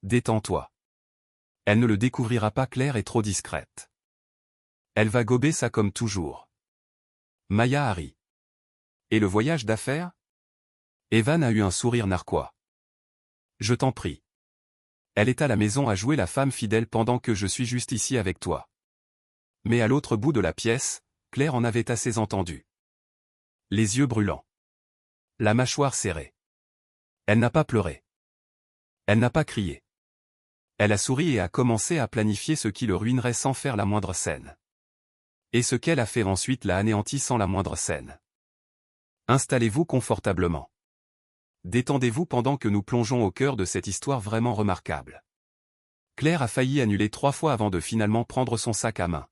Détends-toi. Elle ne le découvrira pas, Claire est trop discrète. Elle va gober ça comme toujours. Maya a ri. Et le voyage d'affaires? Evan a eu un sourire narquois. Je t'en prie. Elle est à la maison à jouer la femme fidèle pendant que je suis juste ici avec toi. Mais à l'autre bout de la pièce, Claire en avait assez entendu. Les yeux brûlants. La mâchoire serrée. Elle n'a pas pleuré. Elle n'a pas crié. Elle a souri et a commencé à planifier ce qui le ruinerait sans faire la moindre scène. Et ce qu'elle a fait ensuite l'a anéanti sans la moindre scène. Installez-vous confortablement. Détendez-vous pendant que nous plongeons au cœur de cette histoire vraiment remarquable. Claire a failli annuler 3 fois avant de finalement prendre son sac à main.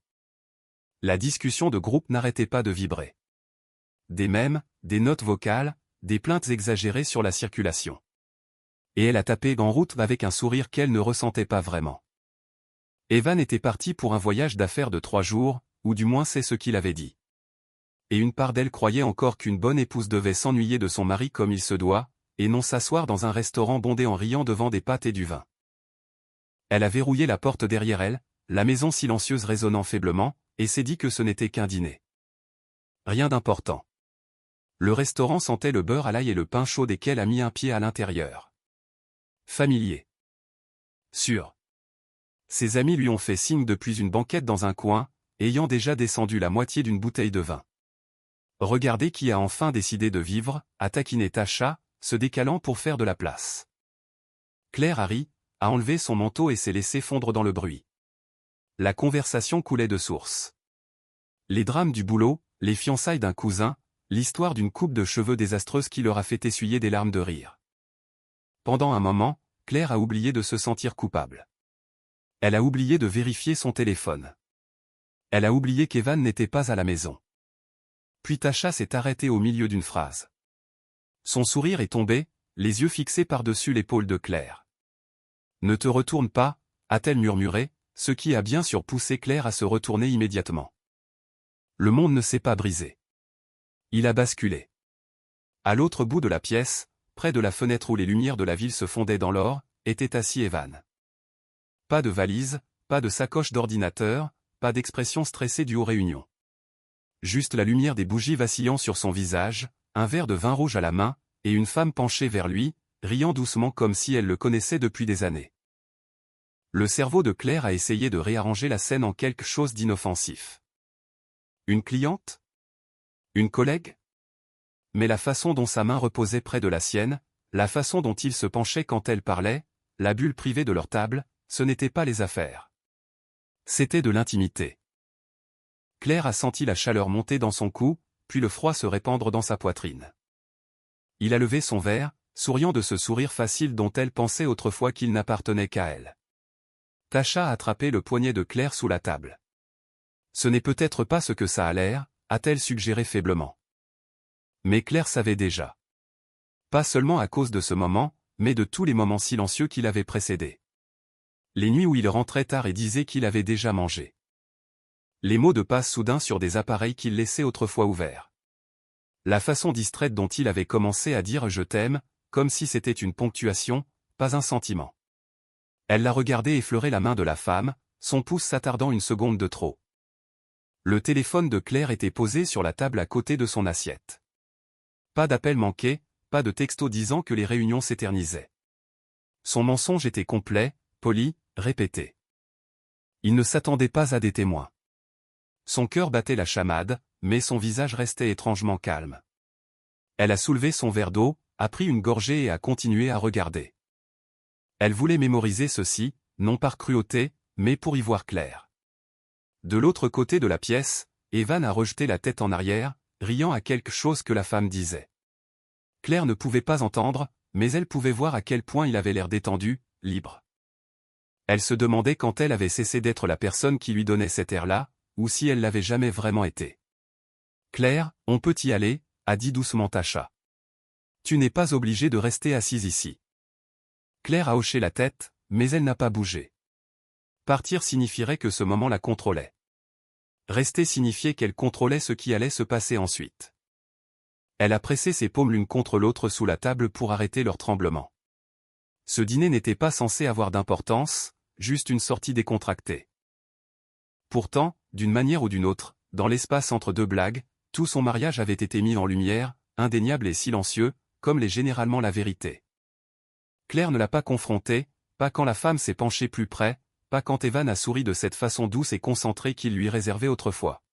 La discussion de groupe n'arrêtait pas de vibrer. Des mèmes, des notes vocales, des plaintes exagérées sur la circulation. Et elle a tapé en route avec un sourire qu'elle ne ressentait pas vraiment. Evan était parti pour un voyage d'affaires de 3 jours, ou du moins c'est ce qu'il avait dit. Et une part d'elle croyait encore qu'une bonne épouse devait s'ennuyer de son mari comme il se doit, et non s'asseoir dans un restaurant bondé en riant devant des pâtes et du vin. Elle a verrouillé la porte derrière elle, la maison silencieuse résonnant faiblement, et s'est dit que ce n'était qu'un dîner. Rien d'important. Le restaurant sentait le beurre à l'ail et le pain chaud desquels a mis un pied à l'intérieur. Familier. Sûr. Ses amis lui ont fait signe depuis une banquette dans un coin, ayant déjà descendu la moitié d'une bouteille de vin. Regardez qui a enfin décidé de vivre, a taquiné Tasha, se décalant pour faire de la place. Claire a ri, a enlevé son manteau et s'est laissé fondre dans le bruit. La conversation coulait de source. Les drames du boulot, les fiançailles d'un cousin, l'histoire d'une coupe de cheveux désastreuse qui leur a fait essuyer des larmes de rire. Pendant un moment, Claire a oublié de se sentir coupable. Elle a oublié de vérifier son téléphone. Elle a oublié qu'Evan n'était pas à la maison. Puis Tasha s'est arrêtée au milieu d'une phrase. Son sourire est tombé, les yeux fixés par-dessus l'épaule de Claire. « Ne te retourne pas » a-t-elle murmuré, ce qui a bien sûr poussé Claire à se retourner immédiatement. Le monde ne s'est pas brisé. Il a basculé. À l'autre bout de la pièce, près de la fenêtre où les lumières de la ville se fondaient dans l'or, était assis Evan. Pas de valise, pas de sacoche d'ordinateur, pas d'expression stressée due aux réunions. Juste la lumière des bougies vacillant sur son visage, un verre de vin rouge à la main, et une femme penchée vers lui, riant doucement comme si elle le connaissait depuis des années. Le cerveau de Claire a essayé de réarranger la scène en quelque chose d'inoffensif. Une cliente? Une collègue? Mais la façon dont sa main reposait près de la sienne, la façon dont il se penchait quand elle parlait, la bulle privée de leur table, ce n'était pas les affaires. C'était de l'intimité. Claire a senti la chaleur monter dans son cou, puis le froid se répandre dans sa poitrine. Il a levé son verre, souriant de ce sourire facile dont elle pensait autrefois qu'il n'appartenait qu'à elle. Tasha a attrapé le poignet de Claire sous la table. Ce n'est peut-être pas ce que ça a l'air, a-t-elle suggéré faiblement. Mais Claire savait déjà. Pas seulement à cause de ce moment, mais de tous les moments silencieux qui l'avaient précédé. Les nuits où il rentrait tard et disait qu'il avait déjà mangé. Les mots de passe soudains sur des appareils qu'il laissait autrefois ouverts. La façon distraite dont il avait commencé à dire « je t'aime », comme si c'était une ponctuation, pas un sentiment. Elle l'a regardé effleurer la main de la femme, son pouce s'attardant une seconde de trop. Le téléphone de Claire était posé sur la table à côté de son assiette. Pas d'appel manqué, pas de texto disant que les réunions s'éternisaient. Son mensonge était complet, poli, répété. Il ne s'attendait pas à des témoins. Son cœur battait la chamade, mais son visage restait étrangement calme. Elle a soulevé son verre d'eau, a pris une gorgée et a continué à regarder. Elle voulait mémoriser ceci, non par cruauté, mais pour y voir clair. De l'autre côté de la pièce, Evan a rejeté la tête en arrière, riant à quelque chose que la femme disait. Claire ne pouvait pas entendre, mais elle pouvait voir à quel point il avait l'air détendu, libre. Elle se demandait quand elle avait cessé d'être la personne qui lui donnait cet air-là, ou si elle l'avait jamais vraiment été. « Claire, on peut y aller », a dit doucement Tasha. « Tu n'es pas obligée de rester assise ici. » Claire a hoché la tête, mais elle n'a pas bougé. Partir signifierait que ce moment la contrôlait. Rester signifiait qu'elle contrôlait ce qui allait se passer ensuite. Elle a pressé ses paumes l'une contre l'autre sous la table pour arrêter leur tremblement. Ce dîner n'était pas censé avoir d'importance, juste une sortie décontractée. Pourtant, d'une manière ou d'une autre, dans l'espace entre deux blagues, tout son mariage avait été mis en lumière, indéniable et silencieux, comme l'est généralement la vérité. Claire ne l'a pas confronté, pas quand la femme s'est penchée plus près, pas quand Evan a souri de cette façon douce et concentrée qu'il lui réservait autrefois.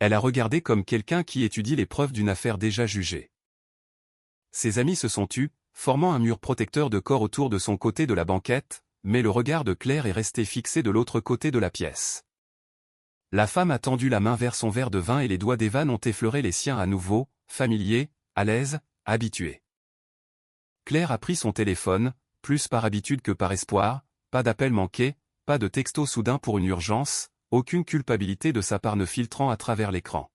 Elle a regardé comme quelqu'un qui étudie les preuves d'une affaire déjà jugée. Ses amis se sont tus, formant un mur protecteur de corps autour de son côté de la banquette, mais le regard de Claire est resté fixé de l'autre côté de la pièce. La femme a tendu la main vers son verre de vin et les doigts d'Evan ont effleuré les siens à nouveau, familiers, à l'aise, habitués. Claire a pris son téléphone, plus par habitude que par espoir, pas d'appel manqué, pas de texto soudain pour une urgence, aucune culpabilité de sa part ne filtrant à travers l'écran.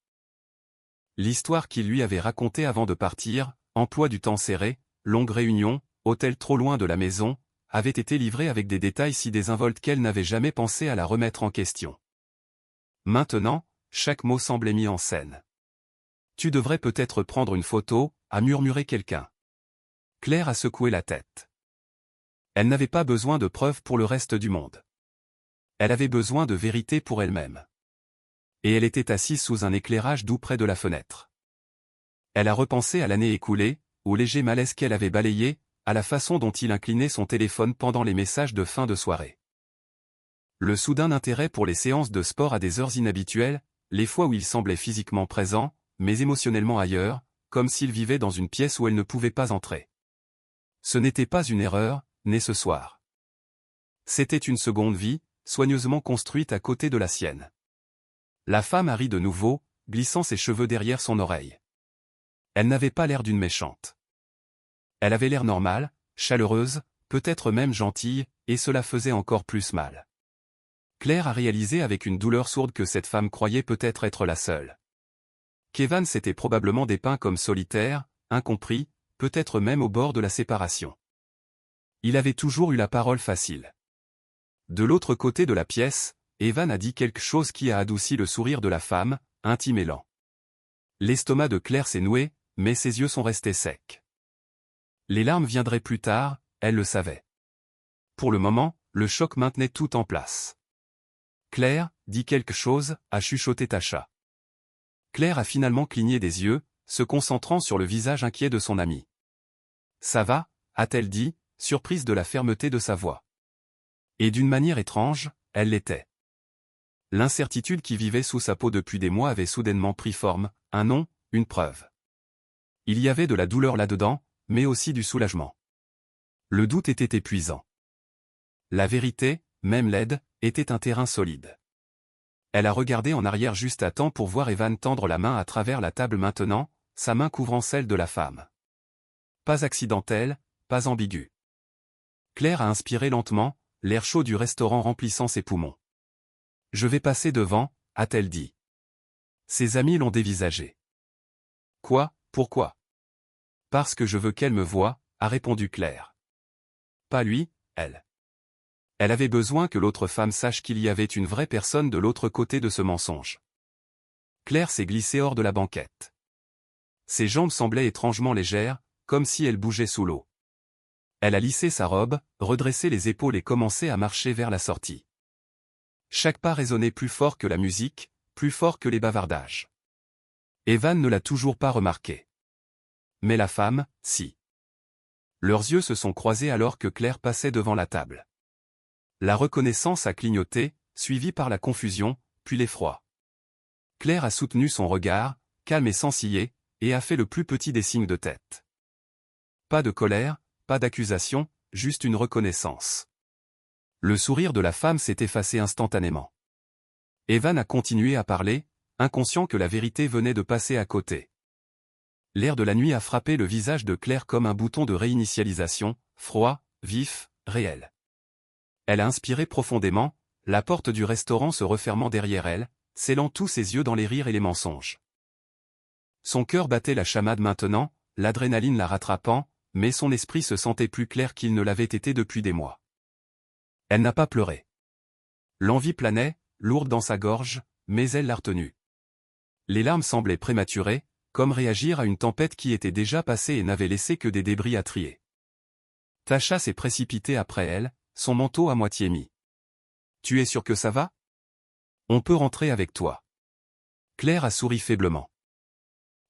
L'histoire qu'il lui avait racontée avant de partir, emploi du temps serré, longue réunion, hôtel trop loin de la maison, avait été livrée avec des détails si désinvoltes qu'elle n'avait jamais pensé à la remettre en question. Maintenant, chaque mot semblait mis en scène. « Tu devrais peut-être prendre une photo », a murmuré quelqu'un. Claire a secoué la tête. Elle n'avait pas besoin de preuves pour le reste du monde. Elle avait besoin de vérité pour elle-même. Et elle était assise sous un éclairage doux près de la fenêtre. Elle a repensé à l'année écoulée, au léger malaise qu'elle avait balayé, à la façon dont il inclinait son téléphone pendant les messages de fin de soirée. Le soudain intérêt pour les séances de sport à des heures inhabituelles, les fois où il semblait physiquement présent, mais émotionnellement ailleurs, comme s'il vivait dans une pièce où elle ne pouvait pas entrer. Ce n'était pas une erreur, née ce soir. C'était une seconde vie, soigneusement construite à côté de la sienne. La femme a ri de nouveau, glissant ses cheveux derrière son oreille. Elle n'avait pas l'air d'une méchante. Elle avait l'air normale, chaleureuse, peut-être même gentille, et cela faisait encore plus mal. Claire a réalisé avec une douleur sourde que cette femme croyait peut-être être la seule. Qu'Evan s'était probablement dépeint comme solitaire, incompris, peut-être même au bord de la séparation. Il avait toujours eu la parole facile. De l'autre côté de la pièce, Evan a dit quelque chose qui a adouci le sourire de la femme, intime et lent. L'estomac de Claire s'est noué, mais ses yeux sont restés secs. Les larmes viendraient plus tard, elle le savait. Pour le moment, le choc maintenait tout en place. Claire, dis quelque chose, a chuchoté Tasha. Claire a finalement cligné des yeux, se concentrant sur le visage inquiet de son amie. Ça va, a-t-elle dit, surprise de la fermeté de sa voix. Et d'une manière étrange, elle l'était. L'incertitude qui vivait sous sa peau depuis des mois avait soudainement pris forme, un nom, une preuve. Il y avait de la douleur là-dedans, mais aussi du soulagement. Le doute était épuisant. La vérité, même laide, était un terrain solide. Elle a regardé en arrière juste à temps pour voir Evan tendre la main à travers la table maintenant, sa main couvrant celle de la femme. Pas accidentelle, pas ambiguë. Claire a inspiré lentement, l'air chaud du restaurant remplissant ses poumons. « Je vais passer devant », a-t-elle dit. Ses amis l'ont dévisagé. « Quoi, pourquoi ?»« Parce que je veux qu'elle me voie », a répondu Claire. Pas lui, elle. Elle avait besoin que l'autre femme sache qu'il y avait une vraie personne de l'autre côté de ce mensonge. Claire s'est glissée hors de la banquette. Ses jambes semblaient étrangement légères, comme si elle bougeait sous l'eau. Elle a lissé sa robe, redressé les épaules et commencé à marcher vers la sortie. Chaque pas résonnait plus fort que la musique, plus fort que les bavardages. Evan ne l'a toujours pas remarqué. Mais la femme, si. Leurs yeux se sont croisés alors que Claire passait devant la table. La reconnaissance a clignoté, suivie par la confusion, puis l'effroi. Claire a soutenu son regard, calme et sans ciller, et a fait le plus petit des signes de tête. Pas de colère, pas d'accusation, juste une reconnaissance. Le sourire de la femme s'est effacé instantanément. Evan a continué à parler, inconscient que la vérité venait de passer à côté. L'air de la nuit a frappé le visage de Claire comme un bouton de réinitialisation, froid, vif, réel. Elle a inspiré profondément, la porte du restaurant se refermant derrière elle, scellant tous ses yeux dans les rires et les mensonges. Son cœur battait la chamade maintenant, l'adrénaline la rattrapant, mais son esprit se sentait plus clair qu'il ne l'avait été depuis des mois. Elle n'a pas pleuré. L'envie planait, lourde dans sa gorge, mais elle l'a retenue. Les larmes semblaient prématurées, comme réagir à une tempête qui était déjà passée et n'avait laissé que des débris à trier. Tasha s'est précipitée après elle, son manteau à moitié mis. Tu es sûr que ça va? On peut rentrer avec toi. Claire a souri faiblement.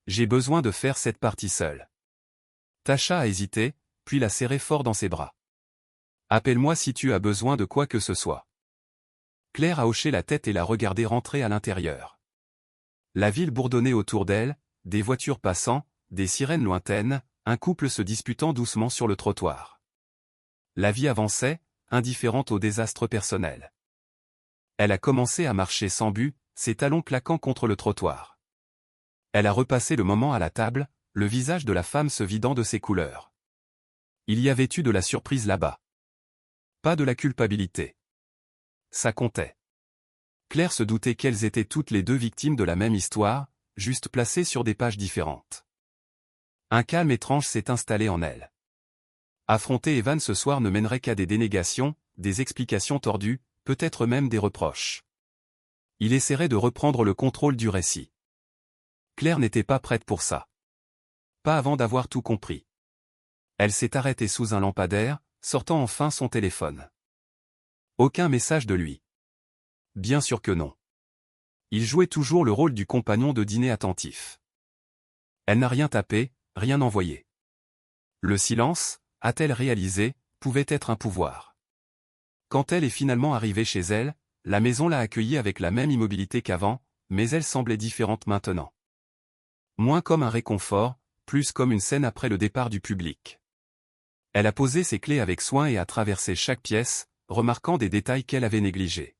J'ai besoin de faire cette partie seule. Tasha a hésité, puis l'a serré fort dans ses bras. Appelle-moi si tu as besoin de quoi que ce soit. Claire a hoché la tête et l'a regardé rentrer à l'intérieur. La ville bourdonnait autour d'elle, des voitures passant, des sirènes lointaines, un couple se disputant doucement sur le trottoir. La vie avançait, indifférente au désastre personnel. Elle a commencé à marcher sans but, ses talons claquant contre le trottoir. Elle a repassé le moment à la table, le visage de la femme se vidant de ses couleurs. Il y avait eu de la surprise là-bas. Pas de la culpabilité. Ça comptait. Claire se doutait qu'elles étaient toutes les deux victimes de la même histoire, juste placées sur des pages différentes. Un calme étrange s'est installé en elle. Affronter Evan ce soir ne mènerait qu'à des dénégations, des explications tordues, peut-être même des reproches. Il essaierait de reprendre le contrôle du récit. Claire n'était pas prête pour ça. Pas avant d'avoir tout compris. Elle s'est arrêtée sous un lampadaire, sortant enfin son téléphone. Aucun message de lui. Bien sûr que non. Il jouait toujours le rôle du compagnon de dîner attentif. Elle n'a rien tapé, rien envoyé. Le silence, a-t-elle réalisé, pouvait être un pouvoir. Quand elle est finalement arrivée chez elle, la maison l'a accueillie avec la même immobilité qu'avant, mais elle semblait différente maintenant. Moins comme un réconfort, plus comme une scène après le départ du public. Elle a posé ses clés avec soin et a traversé chaque pièce, remarquant des détails qu'elle avait négligés.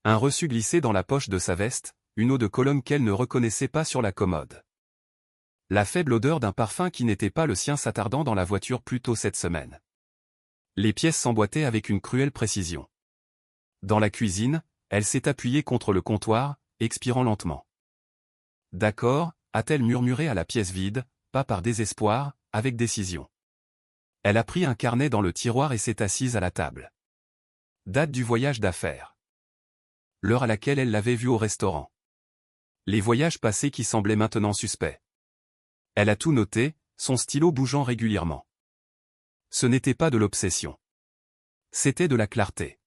Un reçu glissé dans la poche de sa veste, une eau de Cologne qu'elle ne reconnaissait pas sur la commode. La faible odeur d'un parfum qui n'était pas le sien s'attardant dans la voiture plus tôt cette semaine. Les pièces s'emboîtaient avec une cruelle précision. Dans la cuisine, elle s'est appuyée contre le comptoir, expirant lentement. D'accord, a-t-elle murmuré à la pièce vide, pas par désespoir, avec décision. Elle a pris un carnet dans le tiroir et s'est assise à la table. Date du voyage d'affaires. L'heure à laquelle elle l'avait vu au restaurant. Les voyages passés qui semblaient maintenant suspects. Elle a tout noté, son stylo bougeant régulièrement. Ce n'était pas de l'obsession. C'était de la clarté.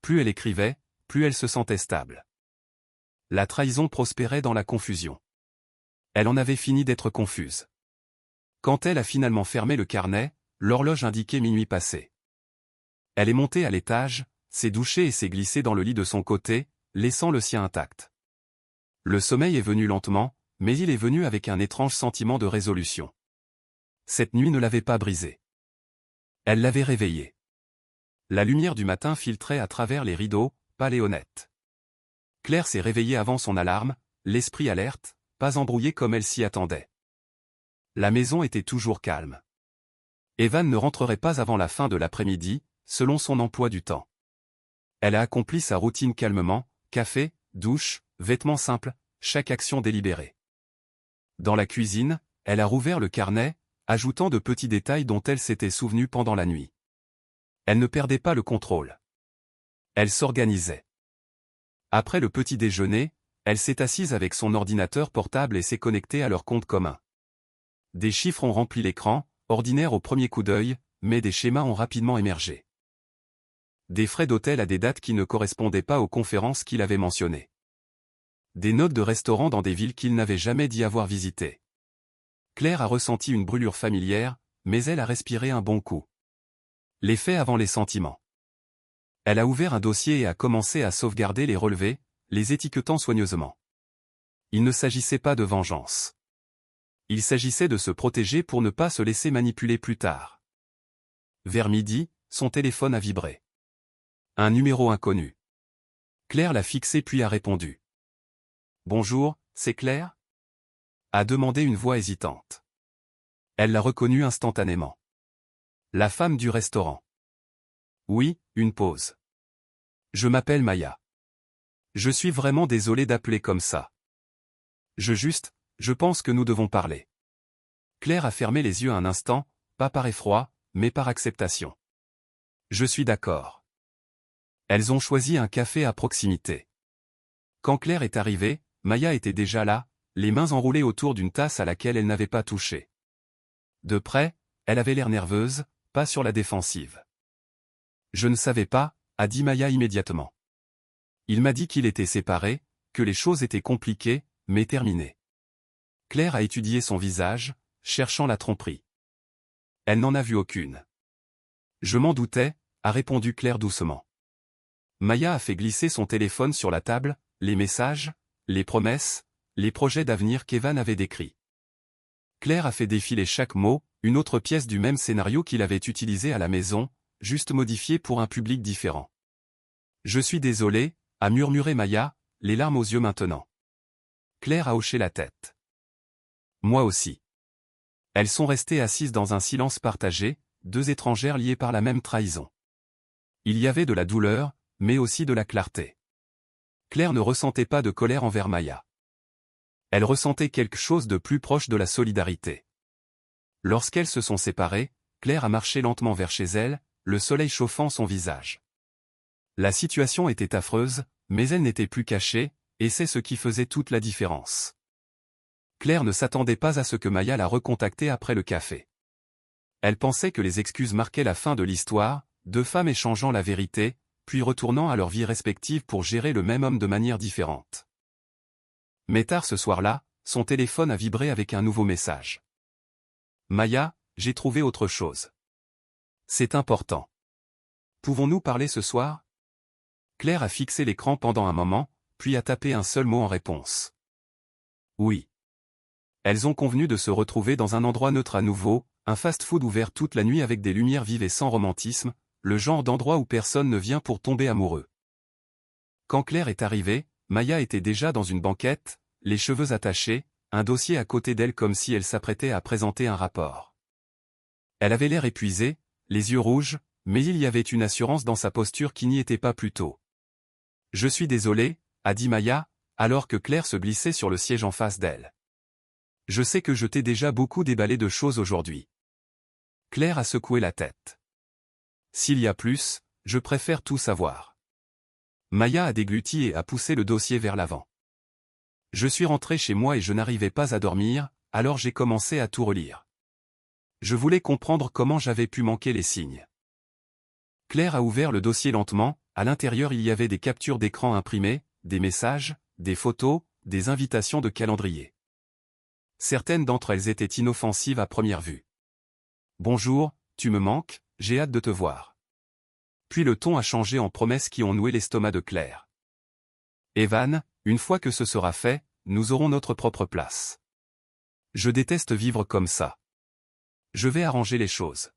Plus elle écrivait, plus elle se sentait stable. La trahison prospérait dans la confusion. Elle en avait fini d'être confuse. Quand elle a finalement fermé le carnet, l'horloge indiquait minuit passé. Elle est montée à l'étage, s'est douchée et s'est glissée dans le lit de son côté, laissant le sien intact. Le sommeil est venu lentement, mais il est venu avec un étrange sentiment de résolution. Cette nuit ne l'avait pas brisée. Elle l'avait réveillée. La lumière du matin filtrait à travers les rideaux, pâle et honnête. Claire s'est réveillée avant son alarme, l'esprit alerte, pas embrouillé comme elle s'y attendait. La maison était toujours calme. Evan ne rentrerait pas avant la fin de l'après-midi, selon son emploi du temps. Elle a accompli sa routine calmement, café, douche, vêtements simples, chaque action délibérée. Dans la cuisine, elle a rouvert le carnet, ajoutant de petits détails dont elle s'était souvenue pendant la nuit. Elle ne perdait pas le contrôle. Elle s'organisait. Après le petit déjeuner, elle s'est assise avec son ordinateur portable et s'est connectée à leur compte commun. Des chiffres ont rempli l'écran, ordinaires au premier coup d'œil, mais des schémas ont rapidement émergé. Des frais d'hôtel à des dates qui ne correspondaient pas aux conférences qu'il avait mentionnées. Des notes de restaurants dans des villes qu'il n'avait jamais dit avoir visitées. Claire a ressenti une brûlure familière, mais elle a respiré un bon coup. Les faits avant les sentiments. Elle a ouvert un dossier et a commencé à sauvegarder les relevés, les étiquetant soigneusement. Il ne s'agissait pas de vengeance. Il s'agissait de se protéger pour ne pas se laisser manipuler plus tard. Vers midi, son téléphone a vibré. Un numéro inconnu. Claire l'a fixé puis a répondu. « Bonjour, c'est Claire ?» a demandé une voix hésitante. Elle l'a reconnue instantanément. La femme du restaurant. Oui, une pause. Je m'appelle Maya. Je suis vraiment désolé d'appeler comme ça. Je pense que nous devons parler. Claire a fermé les yeux un instant, pas par effroi, mais par acceptation. Je suis d'accord. Elles ont choisi un café à proximité. Quand Claire est arrivée, Maya était déjà là, les mains enroulées autour d'une tasse à laquelle elle n'avait pas touché. De près, elle avait l'air nerveuse, pas sur la défensive. Je ne savais pas, a dit Maya immédiatement. Il m'a dit qu'il était séparé, que les choses étaient compliquées, mais terminées. Claire a étudié son visage, cherchant la tromperie. Elle n'en a vu aucune. Je m'en doutais, a répondu Claire doucement. Maya a fait glisser son téléphone sur la table, les messages, les promesses, les projets d'avenir qu'Evan avait décrits. Claire a fait défiler chaque mot, une autre pièce du même scénario qu'il avait utilisé à la maison, juste modifié pour un public différent. Je suis désolé, a murmuré Maya, les larmes aux yeux maintenant. Claire a hoché la tête. Moi aussi. Elles sont restées assises dans un silence partagé, deux étrangères liées par la même trahison. Il y avait de la douleur, mais aussi de la clarté. Claire ne ressentait pas de colère envers Maya. Elle ressentait quelque chose de plus proche de la solidarité. Lorsqu'elles se sont séparées, Claire a marché lentement vers chez elle, le soleil chauffant son visage. La situation était affreuse, mais elle n'était plus cachée, et c'est ce qui faisait toute la différence. Claire ne s'attendait pas à ce que Maya la recontactât après le café. Elle pensait que les excuses marquaient la fin de l'histoire, deux femmes échangeant la vérité, puis retournant à leur vie respective pour gérer le même homme de manière différente. Mais tard ce soir-là, son téléphone a vibré avec un nouveau message. Maya, j'ai trouvé autre chose. C'est important. Pouvons-nous parler ce soir? Claire a fixé l'écran pendant un moment, puis a tapé un seul mot en réponse. Oui. Elles ont convenu de se retrouver dans un endroit neutre à nouveau, un fast-food ouvert toute la nuit avec des lumières vives et sans romantisme, le genre d'endroit où personne ne vient pour tomber amoureux. Quand Claire est arrivée, Maya était déjà dans une banquette, les cheveux attachés, un dossier à côté d'elle comme si elle s'apprêtait à présenter un rapport. Elle avait l'air épuisée, les yeux rouges, mais il y avait une assurance dans sa posture qui n'y était pas plus tôt. « Je suis désolée, » a dit Maya, alors que Claire se glissait sur le siège en face d'elle. « Je sais que je t'ai déjà beaucoup déballé de choses aujourd'hui. » Claire a secoué la tête. « S'il y a plus, je préfère tout savoir. » Maya a dégluti et a poussé le dossier vers l'avant. « Je suis rentrée chez moi et je n'arrivais pas à dormir, alors j'ai commencé à tout relire. Je voulais comprendre comment j'avais pu manquer les signes. » Claire a ouvert le dossier lentement, à l'intérieur il y avait des captures d'écran imprimées, des messages, des photos, des invitations de calendrier. Certaines d'entre elles étaient inoffensives à première vue. « Bonjour, tu me manques, j'ai hâte de te voir. » Puis le ton a changé en promesses qui ont noué l'estomac de Claire. « Evan, une fois que ce sera fait, nous aurons notre propre place. Je déteste vivre comme ça. Je vais arranger les choses. »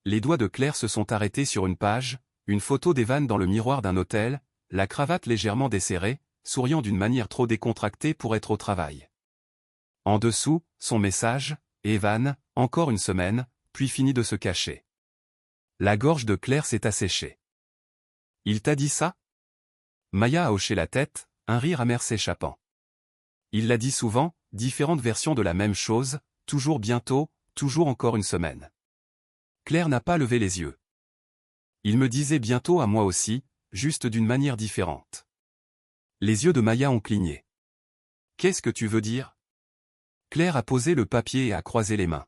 Les doigts de Claire se sont arrêtés sur une page, une photo d'Evan dans le miroir d'un hôtel, la cravate légèrement desserrée, souriant d'une manière trop décontractée pour être au travail. En dessous, son message, « Evan, encore une semaine », puis finit de se cacher. La gorge de Claire s'est asséchée. « Il t'a dit ça ?» Maya a hoché la tête, un rire amer s'échappant. Il l'a dit souvent, différentes versions de la même chose, toujours bientôt, toujours encore une semaine. Claire n'a pas levé les yeux. Il me disait bientôt à moi aussi, juste d'une manière différente. Les yeux de Maya ont cligné. Qu'est-ce que tu veux dire? Claire a posé le papier et a croisé les mains.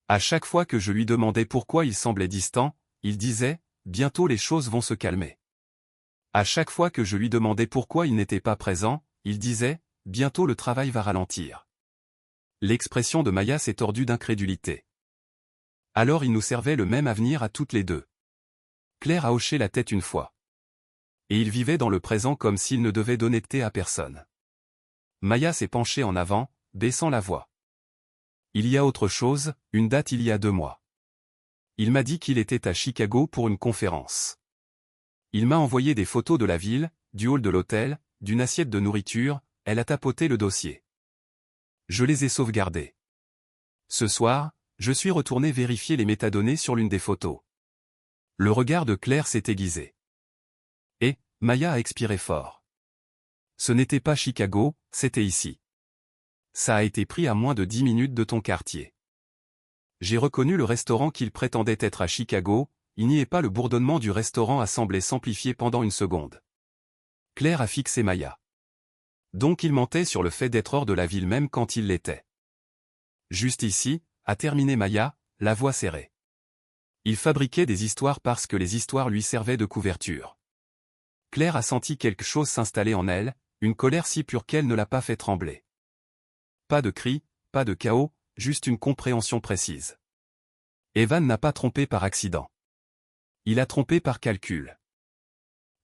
À chaque fois que je lui demandais pourquoi il semblait distant, il disait, bientôt les choses vont se calmer. À chaque fois que je lui demandais pourquoi il n'était pas présent, il disait, bientôt le travail va ralentir. L'expression de Maya s'est tordue d'incrédulité. Alors il nous servait le même avenir à toutes les deux. Claire a hoché la tête une fois. Et il vivait dans le présent comme s'il ne devait d'honnêteté à personne. Maya s'est penchée en avant, baissant la voix. Il y a autre chose, une date il y a 2 mois. Il m'a dit qu'il était à Chicago pour une conférence. Il m'a envoyé des photos de la ville, du hall de l'hôtel, d'une assiette de nourriture, elle a tapoté le dossier. Je les ai sauvegardés. Ce soir, je suis retourné vérifier les métadonnées sur l'une des photos. Le regard de Claire s'est aiguisé. Et, Maya a expiré fort. Ce n'était pas Chicago, c'était ici. Ça a été pris à moins de 10 minutes de ton quartier. J'ai reconnu le restaurant qu'il prétendait être à Chicago, il n'y est pas le bourdonnement du restaurant a semblé s'amplifier pendant une seconde. Claire a fixé Maya. Donc il mentait sur le fait d'être hors de la ville même quand il l'était. Juste ici, a terminé Maya, la voix serrée. Il fabriquait des histoires parce que les histoires lui servaient de couverture. Claire a senti quelque chose s'installer en elle, une colère si pure qu'elle ne l'a pas fait trembler. Pas de cris, pas de chaos, juste une compréhension précise. Evan n'a pas trompé par accident. Il a trompé par calcul.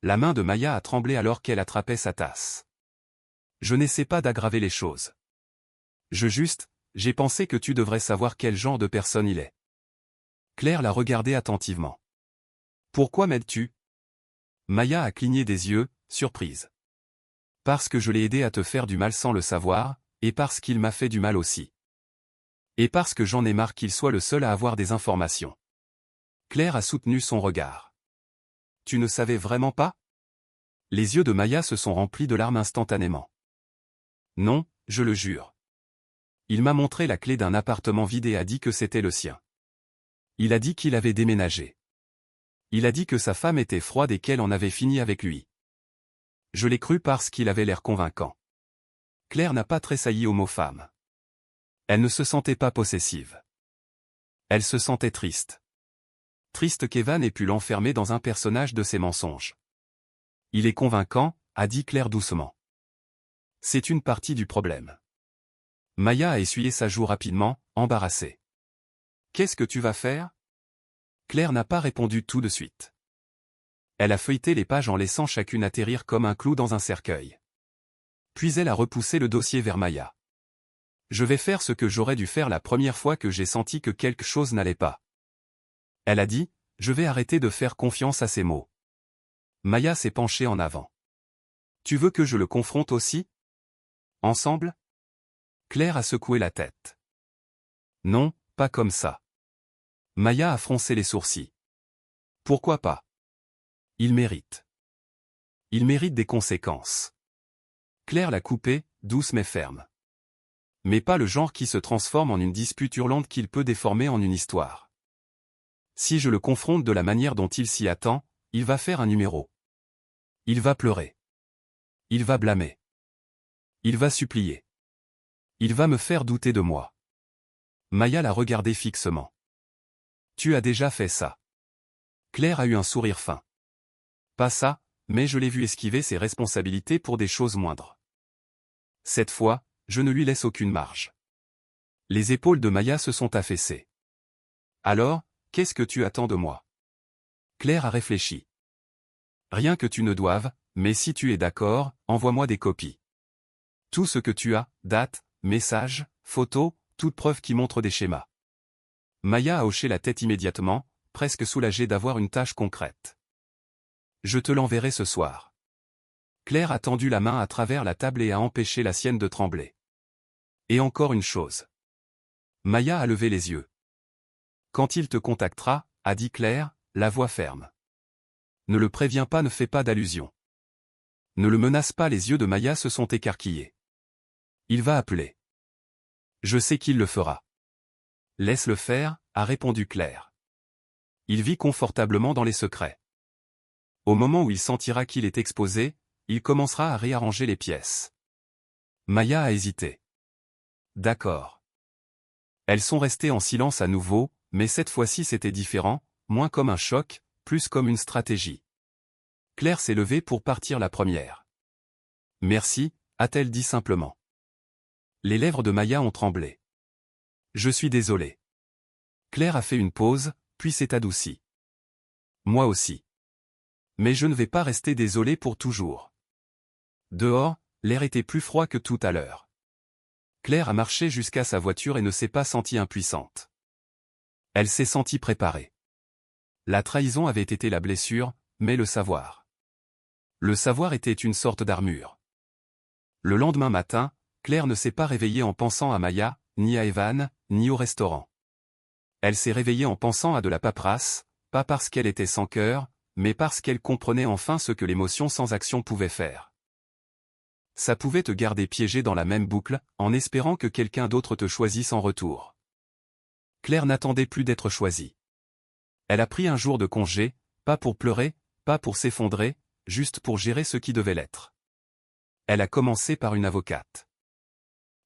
La main de Maya a tremblé alors qu'elle attrapait sa tasse. Je n'essaie pas d'aggraver les choses. J'ai pensé que tu devrais savoir quel genre de personne il est. Claire l'a regardé attentivement. Pourquoi m'aides-tu? Maya a cligné des yeux, surprise. Parce que je l'ai aidé à te faire du mal sans le savoir, et parce qu'il m'a fait du mal aussi. Et parce que j'en ai marre qu'il soit le seul à avoir des informations. Claire a soutenu son regard. Tu ne savais vraiment pas? Les yeux de Maya se sont remplis de larmes instantanément. Non, je le jure. Il m'a montré la clé d'un appartement vide et a dit que c'était le sien. Il a dit qu'il avait déménagé. Il a dit que sa femme était froide et qu'elle en avait fini avec lui. Je l'ai cru parce qu'il avait l'air convaincant. Claire n'a pas tressailli au mot femme. Elle ne se sentait pas possessive. Elle se sentait triste. Triste qu'Evan ait pu l'enfermer dans un personnage de ses mensonges. Il est convaincant, a dit Claire doucement. C'est une partie du problème. Maya a essuyé sa joue rapidement, embarrassée. Qu'est-ce que tu vas faire? Claire n'a pas répondu tout de suite. Elle a feuilleté les pages en laissant chacune atterrir comme un clou dans un cercueil. Puis elle a repoussé le dossier vers Maya. Je vais faire ce que j'aurais dû faire la première fois que j'ai senti que quelque chose n'allait pas. Elle a dit, je vais arrêter de faire confiance à ses mots. Maya s'est penchée en avant. Tu veux que je le confronte aussi? Ensemble? Claire a secoué la tête. Non, pas comme ça. Maya a froncé les sourcils. Pourquoi pas? Il mérite. Il mérite des conséquences. Claire l'a coupé, douce mais ferme. Mais pas le genre qui se transforme en une dispute hurlante qu'il peut déformer en une histoire. Si je le confronte de la manière dont il s'y attend, il va faire un numéro. Il va pleurer. Il va blâmer. Il va supplier. Il va me faire douter de moi. Maya l'a regardé fixement. Tu as déjà fait ça. Claire a eu un sourire fin. Pas ça, mais je l'ai vu esquiver ses responsabilités pour des choses moindres. Cette fois, je ne lui laisse aucune marge. Les épaules de Maya se sont affaissées. Alors, qu'est-ce que tu attends de moi? Claire a réfléchi. Rien que tu ne doives, mais si tu es d'accord, envoie-moi des copies. Tout ce que tu as, date, messages, photos, toute preuve qui montre des schémas. Maya a hoché la tête immédiatement, presque soulagée d'avoir une tâche concrète. Je te l'enverrai ce soir. Claire a tendu la main à travers la table et a empêché la sienne de trembler. Et encore une chose. Maya a levé les yeux. Quand il te contactera, a dit Claire, la voix ferme. Ne le préviens pas, ne fais pas d'allusion. Ne le menace pas, les yeux de Maya se sont écarquillés. Il va appeler. Je sais qu'il le fera. Laisse-le faire, a répondu Claire. Il vit confortablement dans les secrets. Au moment où il sentira qu'il est exposé, il commencera à réarranger les pièces. Maya a hésité. D'accord. Elles sont restées en silence à nouveau, mais cette fois-ci c'était différent, moins comme un choc, plus comme une stratégie. Claire s'est levée pour partir la première. Merci, a-t-elle dit simplement. Les lèvres de Maya ont tremblé. Je suis désolé. Claire a fait une pause, puis s'est adoucie. Moi aussi. Mais je ne vais pas rester désolée pour toujours. Dehors, l'air était plus froid que tout à l'heure. Claire a marché jusqu'à sa voiture et ne s'est pas sentie impuissante. Elle s'est sentie préparée. La trahison avait été la blessure, mais le savoir. Le savoir était une sorte d'armure. Le lendemain matin, Claire ne s'est pas réveillée en pensant à Maya, ni à Evan, ni au restaurant. Elle s'est réveillée en pensant à de la paperasse, pas parce qu'elle était sans cœur, mais parce qu'elle comprenait enfin ce que l'émotion sans action pouvait faire. Ça pouvait te garder piégé dans la même boucle, en espérant que quelqu'un d'autre te choisisse en retour. Claire n'attendait plus d'être choisie. Elle a pris un jour de congé, pas pour pleurer, pas pour s'effondrer, juste pour gérer ce qui devait l'être. Elle a commencé par une avocate.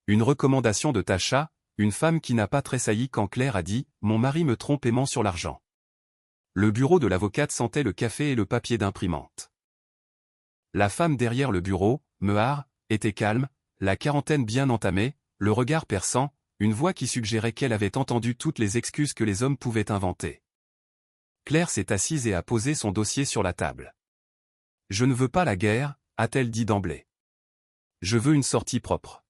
Une recommandation de Tasha, une femme qui n'a pas tressailli quand Claire a dit « Mon mari me trompe et ment sur l'argent ». Le bureau de l'avocate sentait le café et le papier d'imprimante. La femme derrière le bureau, Mehar, était calme, la quarantaine bien entamée, le regard perçant, une voix qui suggérait qu'elle avait entendu toutes les excuses que les hommes pouvaient inventer. Claire s'est assise et a posé son dossier sur la table. « Je ne veux pas la guerre », a-t-elle dit d'emblée. « Je veux une sortie propre. »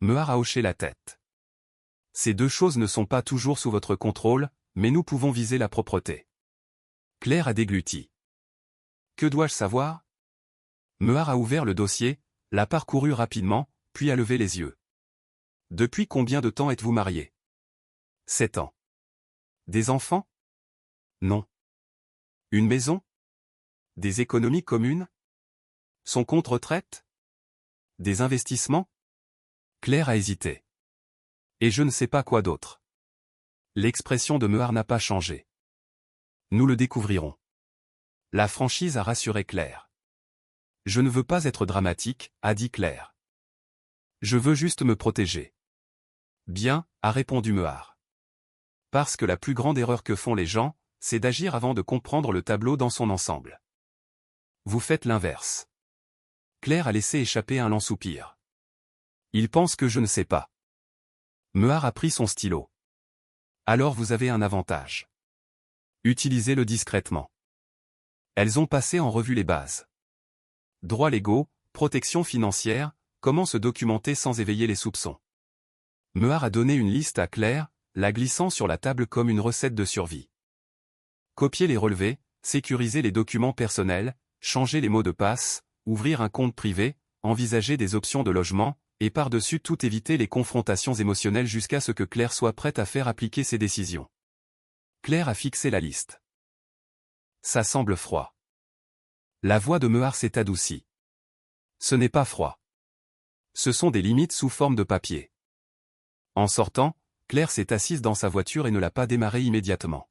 Mehar a hoché la tête. « Ces deux choses ne sont pas toujours sous votre contrôle, mais nous pouvons viser la propreté. » Claire a dégluti. « Que dois-je savoir ?» Mehar a ouvert le dossier, l'a parcouru rapidement, puis a levé les yeux. « Depuis combien de temps êtes-vous marié ?»« 7 ans. »« Des enfants ?» ?»« Non. »« Une maison ? Des économies communes ? Son compte retraite ? Des investissements ?» Claire a hésité. « Et je ne sais pas quoi d'autre. » L'expression de Mehar n'a pas changé. « Nous le découvrirons. » La franchise a rassuré Claire. « Je ne veux pas être dramatique, » a dit Claire. « Je veux juste me protéger. »« Bien, » a répondu Mehar. « Parce que la plus grande erreur que font les gens, c'est d'agir avant de comprendre le tableau dans son ensemble. Vous faites l'inverse. » Claire a laissé échapper un lent soupir. « Il pense que je ne sais pas. » Mehar a pris son stylo. « Alors vous avez un avantage. Utilisez-le discrètement. » Elles ont passé en revue les bases. Droits légaux, protection financière, comment se documenter sans éveiller les soupçons. Mehar a donné une liste à Claire, la glissant sur la table comme une recette de survie. Copier les relevés, sécuriser les documents personnels, changer les mots de passe, ouvrir un compte privé, envisager des options de logement, et par-dessus tout éviter les confrontations émotionnelles jusqu'à ce que Claire soit prête à faire appliquer ses décisions. Claire a fixé la liste. Ça semble froid. La voix de Mehar s'est adoucie. Ce n'est pas froid. Ce sont des limites sous forme de papier. En sortant, Claire s'est assise dans sa voiture et ne l'a pas démarrée immédiatement.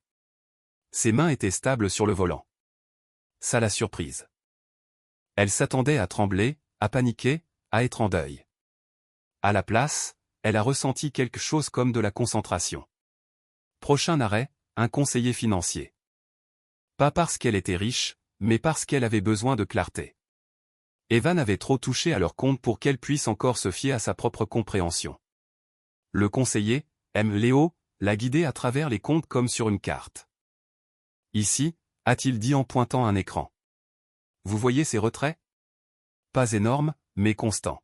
Ses mains étaient stables sur le volant. Ça l'a surprise. Elle s'attendait à trembler, à paniquer, à être en deuil. À la place, elle a ressenti quelque chose comme de la concentration. Prochain arrêt, un conseiller financier. Pas parce qu'elle était riche, mais parce qu'elle avait besoin de clarté. Evan avait trop touché à leur compte pour qu'elle puisse encore se fier à sa propre compréhension. Le conseiller, Léo, l'a guidée à travers les comptes comme sur une carte. Ici, a-t-il dit en pointant un écran. Vous voyez ces retraits ? Pas énormes, mais constants.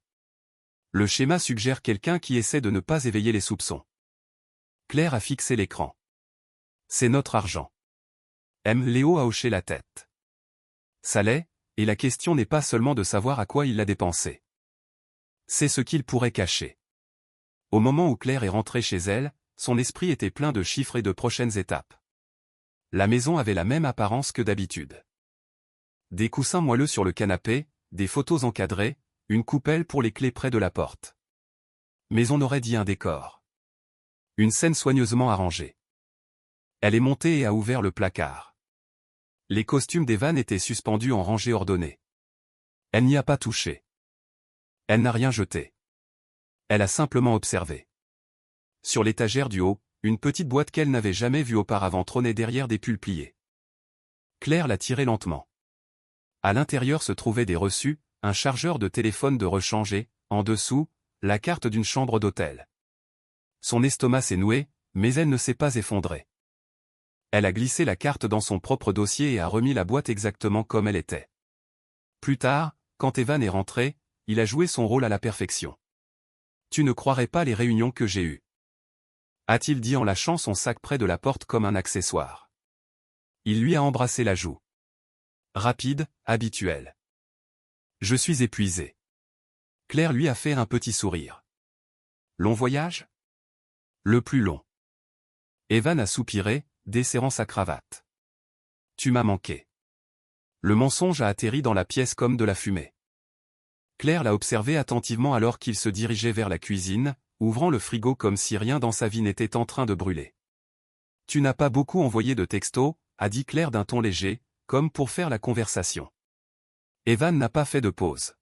Le schéma suggère quelqu'un qui essaie de ne pas éveiller les soupçons. Claire a fixé l'écran. C'est notre argent. Léo a hoché la tête. Ça l'est, et la question n'est pas seulement de savoir à quoi il l'a dépensé. C'est ce qu'il pourrait cacher. Au moment où Claire est rentrée chez elle, son esprit était plein de chiffres et de prochaines étapes. La maison avait la même apparence que d'habitude. Des coussins moelleux sur le canapé, des photos encadrées, une coupelle pour les clés près de la porte. Mais on aurait dit un décor. Une scène soigneusement arrangée. Elle est montée et a ouvert le placard. Les costumes d'Evan étaient suspendus en rangées ordonnées. Elle n'y a pas touché. Elle n'a rien jeté. Elle a simplement observé. Sur l'étagère du haut, une petite boîte qu'elle n'avait jamais vue auparavant trônait derrière des pulls pliés. Claire l'a tirée lentement. À l'intérieur se trouvaient des reçus, un chargeur de téléphone de rechange et, en dessous, la carte d'une chambre d'hôtel. Son estomac s'est noué, mais elle ne s'est pas effondrée. Elle a glissé la carte dans son propre dossier et a remis la boîte exactement comme elle était. Plus tard, quand Evan est rentré, il a joué son rôle à la perfection. « Tu ne croirais pas les réunions que j'ai eues. » A-t-il dit en lâchant son sac près de la porte comme un accessoire. Il lui a embrassé la joue. Rapide, habituel. « Je suis épuisé. » Claire lui a fait un petit sourire. « Long voyage ? » Le plus long. Evan a soupiré, desserrant sa cravate. « Tu m'as manqué. » Le mensonge a atterri dans la pièce comme de la fumée. Claire l'a observé attentivement alors qu'il se dirigeait vers la cuisine, ouvrant le frigo comme si rien dans sa vie n'était en train de brûler. « Tu n'as pas beaucoup envoyé de textos, » a dit Claire d'un ton léger, comme pour faire la conversation. Evan n'a pas fait de pause.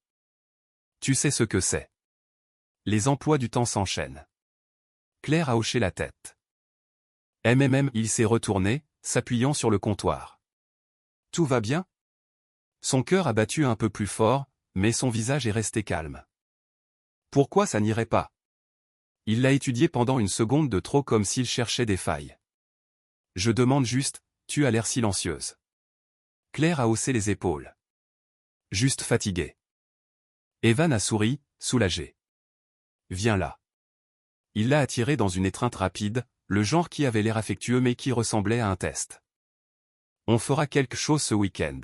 « Tu sais ce que c'est. Les emplois du temps s'enchaînent. » Claire a hoché la tête. Il s'est retourné, s'appuyant sur le comptoir. Tout va bien? Son cœur a battu un peu plus fort, mais son visage est resté calme. Pourquoi ça n'irait pas? Il l'a étudié pendant une seconde de trop comme s'il cherchait des failles. Je demande juste, tu as l'air silencieuse. Claire a haussé les épaules. Juste fatiguée. Evan a souri, soulagé. Viens là. Il l'a attiré dans une étreinte rapide, le genre qui avait l'air affectueux mais qui ressemblait à un test. On fera quelque chose ce week-end.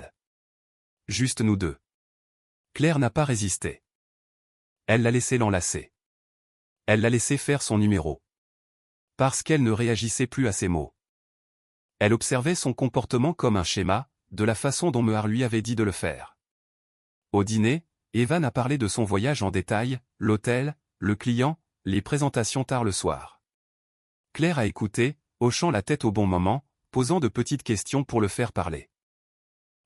Juste nous deux. Claire n'a pas résisté. Elle l'a laissé l'enlacer. Elle l'a laissé faire son numéro. Parce qu'elle ne réagissait plus à ses mots. Elle observait son comportement comme un schéma, de la façon dont Mehar lui avait dit de le faire. Au dîner, Evan a parlé de son voyage en détail, l'hôtel, le client, les présentations tard le soir. Claire a écouté, hochant la tête au bon moment, posant de petites questions pour le faire parler.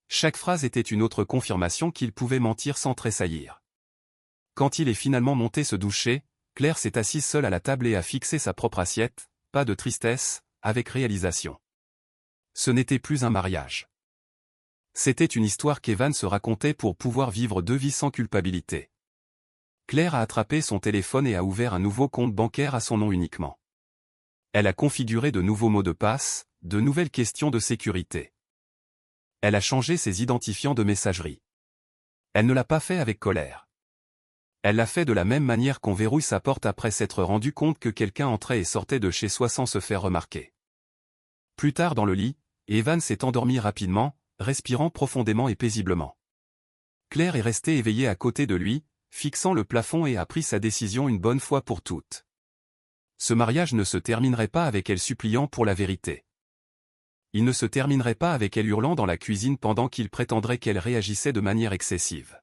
Chaque phrase était une autre confirmation qu'il pouvait mentir sans tressaillir. Quand il est finalement monté se doucher, Claire s'est assise seule à la table et a fixé sa propre assiette, pas de tristesse, avec réalisation. Ce n'était plus un mariage. C'était une histoire qu'Evan se racontait pour pouvoir vivre deux vies sans culpabilité. Claire a attrapé son téléphone et a ouvert un nouveau compte bancaire à son nom uniquement. Elle a configuré de nouveaux mots de passe, de nouvelles questions de sécurité. Elle a changé ses identifiants de messagerie. Elle ne l'a pas fait avec colère. Elle l'a fait de la même manière qu'on verrouille sa porte après s'être rendu compte que quelqu'un entrait et sortait de chez soi sans se faire remarquer. Plus tard dans le lit, Evan s'est endormi rapidement, respirant profondément et paisiblement. Claire est restée éveillée à côté de lui, fixant le plafond et a pris sa décision une bonne fois pour toutes. Ce mariage ne se terminerait pas avec elle suppliant pour la vérité. Il ne se terminerait pas avec elle hurlant dans la cuisine pendant qu'il prétendrait qu'elle réagissait de manière excessive.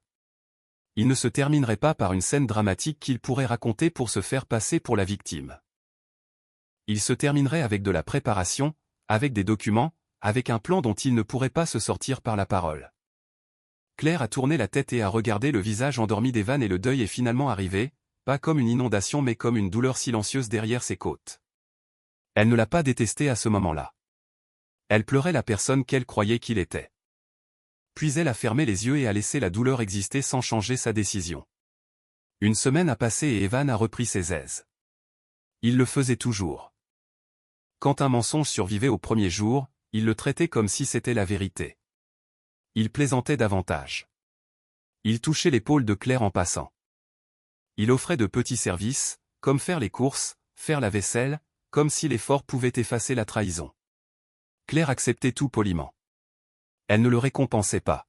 Il ne se terminerait pas par une scène dramatique qu'il pourrait raconter pour se faire passer pour la victime. Il se terminerait avec de la préparation, avec des documents, avec un plan dont il ne pourrait pas se sortir par la parole. Claire a tourné la tête et a regardé le visage endormi d'Evan et le deuil est finalement arrivé, pas comme une inondation mais comme une douleur silencieuse derrière ses côtes. Elle ne l'a pas détesté à ce moment-là. Elle pleurait la personne qu'elle croyait qu'il était. Puis elle a fermé les yeux et a laissé la douleur exister sans changer sa décision. Une semaine a passé et Evan a repris ses aises. Il le faisait toujours. Quand un mensonge survivait au premier jour, il le traitait comme si c'était la vérité. Il plaisantait davantage. Il touchait l'épaule de Claire en passant. Il offrait de petits services, comme faire les courses, faire la vaisselle, comme si l'effort pouvait effacer la trahison. Claire acceptait tout poliment. Elle ne le récompensait pas.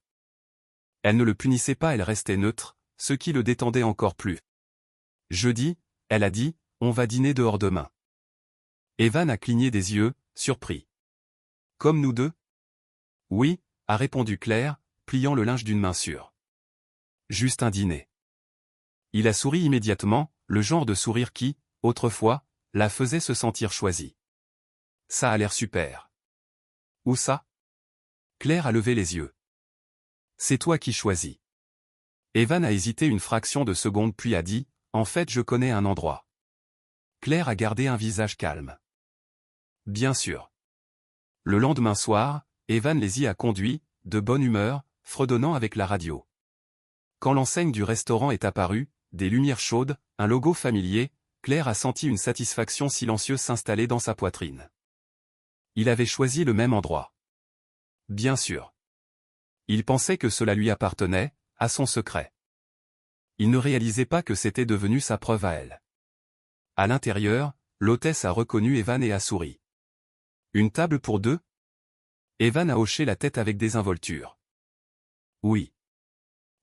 Elle ne le punissait pas, elle restait neutre, ce qui le détendait encore plus. Jeudi, elle a dit, on va dîner dehors demain. Evan a cligné des yeux, surpris. Comme nous deux? Oui, a répondu Claire, pliant le linge d'une main sûre. Juste un dîner. Il a souri immédiatement, le genre de sourire qui, autrefois, la faisait se sentir choisie. Ça a l'air super. Où ça? Claire a levé les yeux. C'est toi qui choisis. Evan a hésité une fraction de seconde puis a dit, en fait je connais un endroit. Claire a gardé un visage calme. Bien sûr. Le lendemain soir, Evan les y a conduits, de bonne humeur, fredonnant avec la radio. Quand l'enseigne du restaurant est apparue, des lumières chaudes, un logo familier, Claire a senti une satisfaction silencieuse s'installer dans sa poitrine. Il avait choisi le même endroit. Bien sûr. Il pensait que cela lui appartenait, à son secret. Il ne réalisait pas que c'était devenu sa preuve à elle. À l'intérieur, l'hôtesse a reconnu Evan et a souri. Une table pour deux? Evan a hoché la tête avec désinvolture. Oui.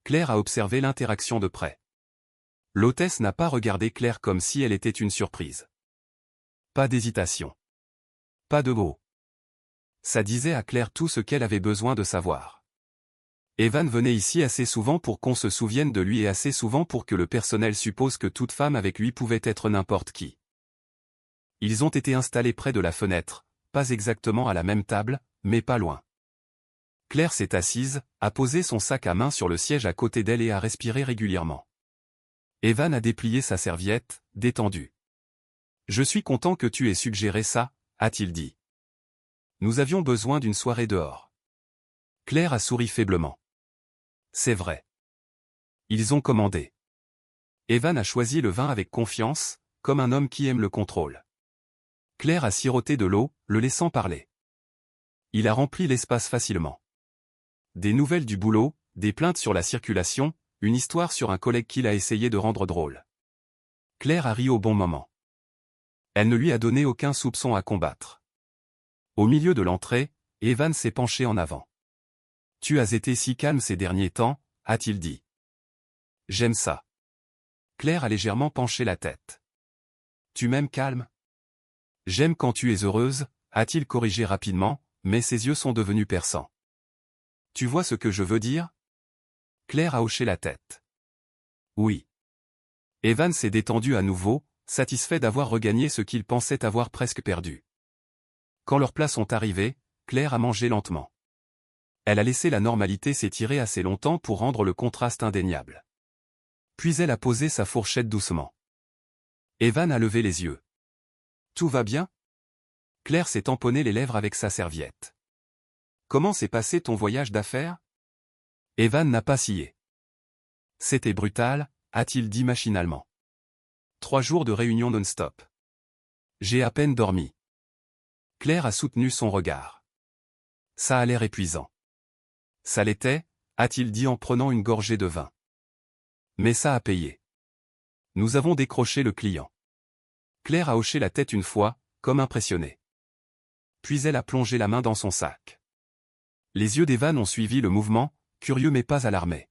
Claire a observé l'interaction de près. L'hôtesse n'a pas regardé Claire comme si elle était une surprise. Pas d'hésitation. Pas de mots. Ça disait à Claire tout ce qu'elle avait besoin de savoir. Evan venait ici assez souvent pour qu'on se souvienne de lui et assez souvent pour que le personnel suppose que toute femme avec lui pouvait être n'importe qui. Ils ont été installés près de la fenêtre, pas exactement à la même table, mais pas loin. Claire s'est assise, a posé son sac à main sur le siège à côté d'elle et a respiré régulièrement. Evan a déplié sa serviette, détendu. « Je suis content que tu aies suggéré ça », a-t-il dit. Nous avions besoin d'une soirée dehors. Claire a souri faiblement. C'est vrai. Ils ont commandé. Evan a choisi le vin avec confiance, comme un homme qui aime le contrôle. Claire a siroté de l'eau, le laissant parler. Il a rempli l'espace facilement. Des nouvelles du boulot, des plaintes sur la circulation, une histoire sur un collègue qu'il a essayé de rendre drôle. Claire a ri au bon moment. Elle ne lui a donné aucun soupçon à combattre. Au milieu de l'entrée, Evan s'est penché en avant. « Tu as été si calme ces derniers temps », a-t-il dit. « J'aime ça. » Claire a légèrement penché la tête. « Tu m'aimes calme ?»« J'aime quand tu es heureuse », a-t-il corrigé rapidement, mais ses yeux sont devenus perçants. « Tu vois ce que je veux dire ?» Claire a hoché la tête. « Oui. » Evan s'est détendu à nouveau, satisfait d'avoir regagné ce qu'il pensait avoir presque perdu. Quand leurs plats sont arrivés, Claire a mangé lentement. Elle a laissé la normalité s'étirer assez longtemps pour rendre le contraste indéniable. Puis elle a posé sa fourchette doucement. Evan a levé les yeux. « Tout va bien ?» Claire s'est tamponné les lèvres avec sa serviette. « Comment s'est passé ton voyage d'affaires ?» Evan n'a pas scié. « C'était brutal », a-t-il dit machinalement. 3 jours de réunion non-stop. J'ai à peine dormi. Claire a soutenu son regard. Ça a l'air épuisant. Ça l'était, a-t-il dit en prenant une gorgée de vin. Mais ça a payé. Nous avons décroché le client. Claire a hoché la tête une fois, comme impressionnée. Puis elle a plongé la main dans son sac. Les yeux d'Evan ont suivi le mouvement, curieux mais pas alarmés.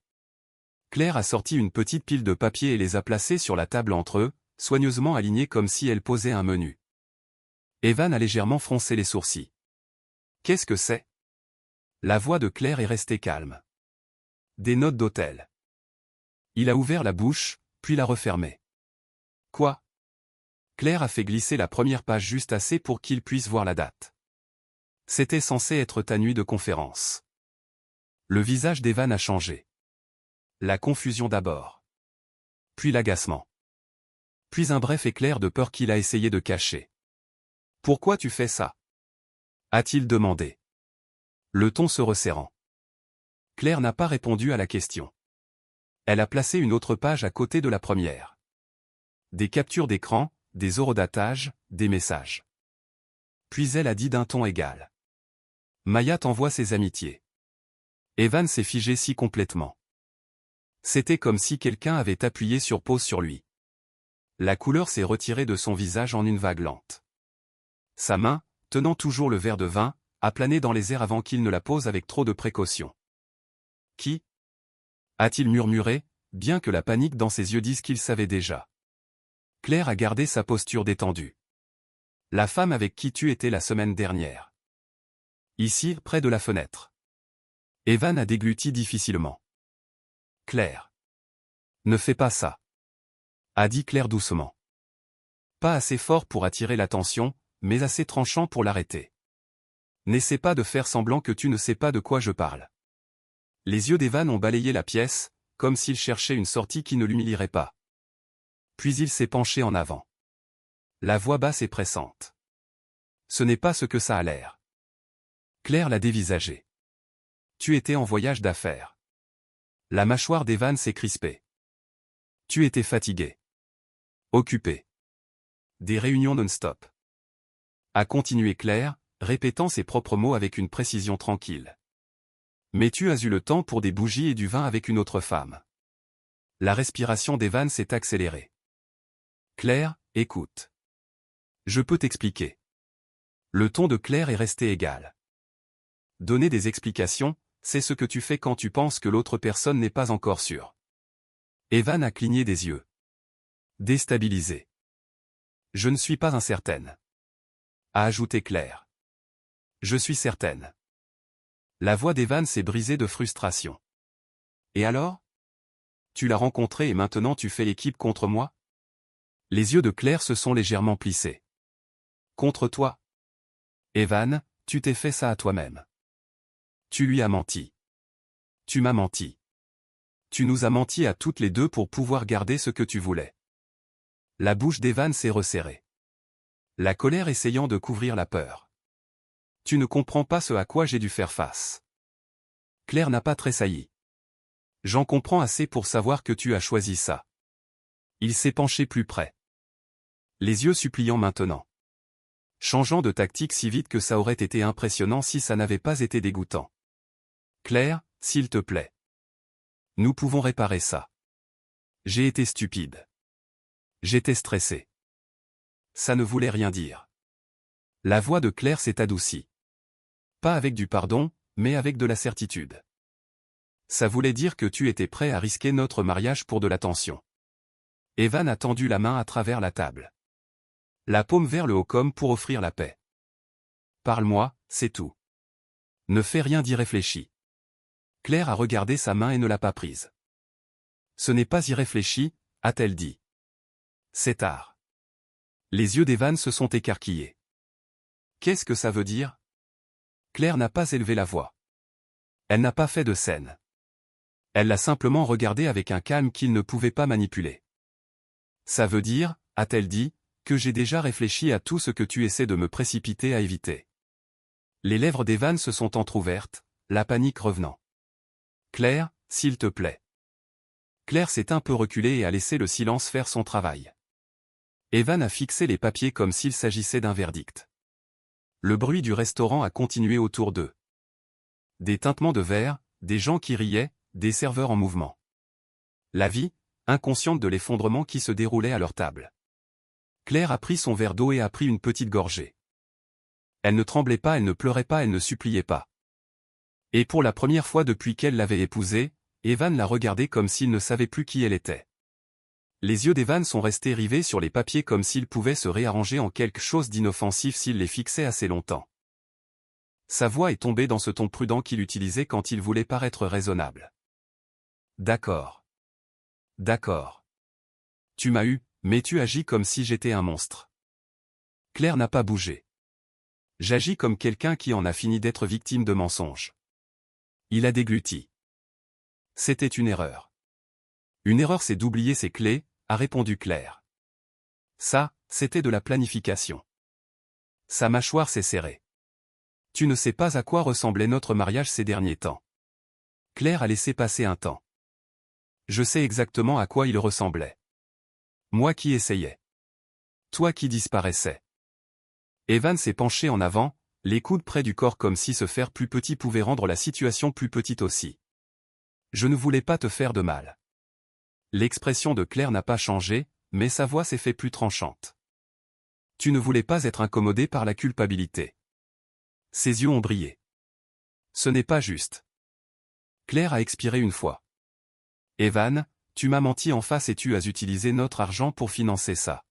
Claire a sorti une petite pile de papiers et les a placés sur la table entre eux, soigneusement alignés comme si elle posait un menu. Evan a légèrement froncé les sourcils. « Qu'est-ce que c'est ?» La voix de Claire est restée calme. « Des notes d'hôtel. » Il a ouvert la bouche, puis l'a refermée. « Quoi ?» Claire a fait glisser la première page juste assez pour qu'il puisse voir la date. C'était censé être ta nuit de conférence. Le visage d'Evan a changé. La confusion d'abord. Puis l'agacement. Puis un bref éclair de peur qu'il a essayé de cacher. « Pourquoi tu fais ça ?» a-t-il demandé. Le ton se resserrant. Claire n'a pas répondu à la question. Elle a placé une autre page à côté de la première. Des captures d'écran, des horodatages, des messages. Puis elle a dit d'un ton égal. Maya t'envoie ses amitiés. Evan s'est figé si complètement. C'était comme si quelqu'un avait appuyé sur pause sur lui. La couleur s'est retirée de son visage en une vague lente. Sa main, tenant toujours le verre de vin, a plané dans les airs avant qu'il ne la pose avec trop de précaution. « Qui ?» a-t-il murmuré, bien que la panique dans ses yeux dise qu'il savait déjà. Claire a gardé sa posture détendue. « La femme avec qui tu étais la semaine dernière. » Ici, près de la fenêtre. Evan a dégluti difficilement. « Claire. Ne fais pas ça. » a dit Claire doucement. Pas assez fort pour attirer l'attention, mais assez tranchant pour l'arrêter. N'essaie pas de faire semblant que tu ne sais pas de quoi je parle. Les yeux d'Evan ont balayé la pièce, comme s'il cherchait une sortie qui ne l'humilierait pas. Puis il s'est penché en avant. La voix basse et pressante. Ce n'est pas ce que ça a l'air. Claire l'a dévisagé. Tu étais en voyage d'affaires. La mâchoire d'Evan s'est crispée. Tu étais fatigué. Occupé. Des réunions non-stop. A continué Claire, répétant ses propres mots avec une précision tranquille. Mais tu as eu le temps pour des bougies et du vin avec une autre femme. La respiration d'Evan s'est accélérée. Claire, écoute. Je peux t'expliquer. Le ton de Claire est resté égal. Donner des explications, c'est ce que tu fais quand tu penses que l'autre personne n'est pas encore sûre. Evan a cligné des yeux. Déstabilisé. Je ne suis pas incertaine. A ajouté Claire. Je suis certaine. La voix d'Evan s'est brisée de frustration. Et alors ? Tu l'as rencontré et maintenant tu fais équipe contre moi ? Les yeux de Claire se sont légèrement plissés. Contre toi ? Evan, tu t'es fait ça à toi-même. Tu lui as menti. Tu m'as menti. Tu nous as menti à toutes les deux pour pouvoir garder ce que tu voulais. La bouche d'Evan s'est resserrée. La colère essayant de couvrir la peur. Tu ne comprends pas ce à quoi j'ai dû faire face. Claire n'a pas tressailli. J'en comprends assez pour savoir que tu as choisi ça. Il s'est penché plus près. Les yeux suppliants maintenant. Changeant de tactique si vite que ça aurait été impressionnant si ça n'avait pas été dégoûtant. Claire, s'il te plaît. Nous pouvons réparer ça. J'ai été stupide. J'étais stressé. Ça ne voulait rien dire. La voix de Claire s'est adoucie. Pas avec du pardon, mais avec de la certitude. Ça voulait dire que tu étais prêt à risquer notre mariage pour de l'attention. Evan a tendu la main à travers la table. La paume vers le haut comme pour offrir la paix. Parle-moi, c'est tout. Ne fais rien d'irréfléchi. Claire a regardé sa main et ne l'a pas prise. Ce n'est pas irréfléchi, a-t-elle dit. C'est tard. Les yeux d'Evan se sont écarquillés. Qu'est-ce que ça veut dire? Claire n'a pas élevé la voix. Elle n'a pas fait de scène. Elle l'a simplement regardé avec un calme qu'il ne pouvait pas manipuler. Ça veut dire, a-t-elle dit, que j'ai déjà réfléchi à tout ce que tu essaies de me précipiter à éviter. Les lèvres d'Evan se sont entr'ouvertes, la panique revenant. Claire, s'il te plaît. Claire s'est un peu reculée et a laissé le silence faire son travail. Evan a fixé les papiers comme s'il s'agissait d'un verdict. Le bruit du restaurant a continué autour d'eux. Des tintements de verre, des gens qui riaient, des serveurs en mouvement. La vie, inconsciente de l'effondrement qui se déroulait à leur table. Claire a pris son verre d'eau et a pris une petite gorgée. Elle ne tremblait pas, elle ne pleurait pas, elle ne suppliait pas. Et pour la première fois depuis qu'elle l'avait épousé, Evan la regardait comme s'il ne savait plus qui elle était. Les yeux d'Evan sont restés rivés sur les papiers comme s'ils pouvaient se réarranger en quelque chose d'inoffensif s'il les fixait assez longtemps. Sa voix est tombée dans ce ton prudent qu'il utilisait quand il voulait paraître raisonnable. D'accord. D'accord. Tu m'as eu, mais tu agis comme si j'étais un monstre. Claire n'a pas bougé. J'agis comme quelqu'un qui en a fini d'être victime de mensonges. Il a dégluti. C'était une erreur. Une erreur, c'est d'oublier ses clés, a répondu Claire. Ça, c'était de la planification. Sa mâchoire s'est serrée. Tu ne sais pas à quoi ressemblait notre mariage ces derniers temps. Claire a laissé passer un temps. Je sais exactement à quoi il ressemblait. Moi qui essayais. Toi qui disparaissais. Evan s'est penché en avant, les coudes près du corps comme si se faire plus petit pouvait rendre la situation plus petite aussi. Je ne voulais pas te faire de mal. L'expression de Claire n'a pas changé, mais sa voix s'est fait plus tranchante. Tu ne voulais pas être incommodé par la culpabilité. Ses yeux ont brillé. Ce n'est pas juste. Claire a expiré une fois. Evan, tu m'as menti en face et tu as utilisé notre argent pour financer ça.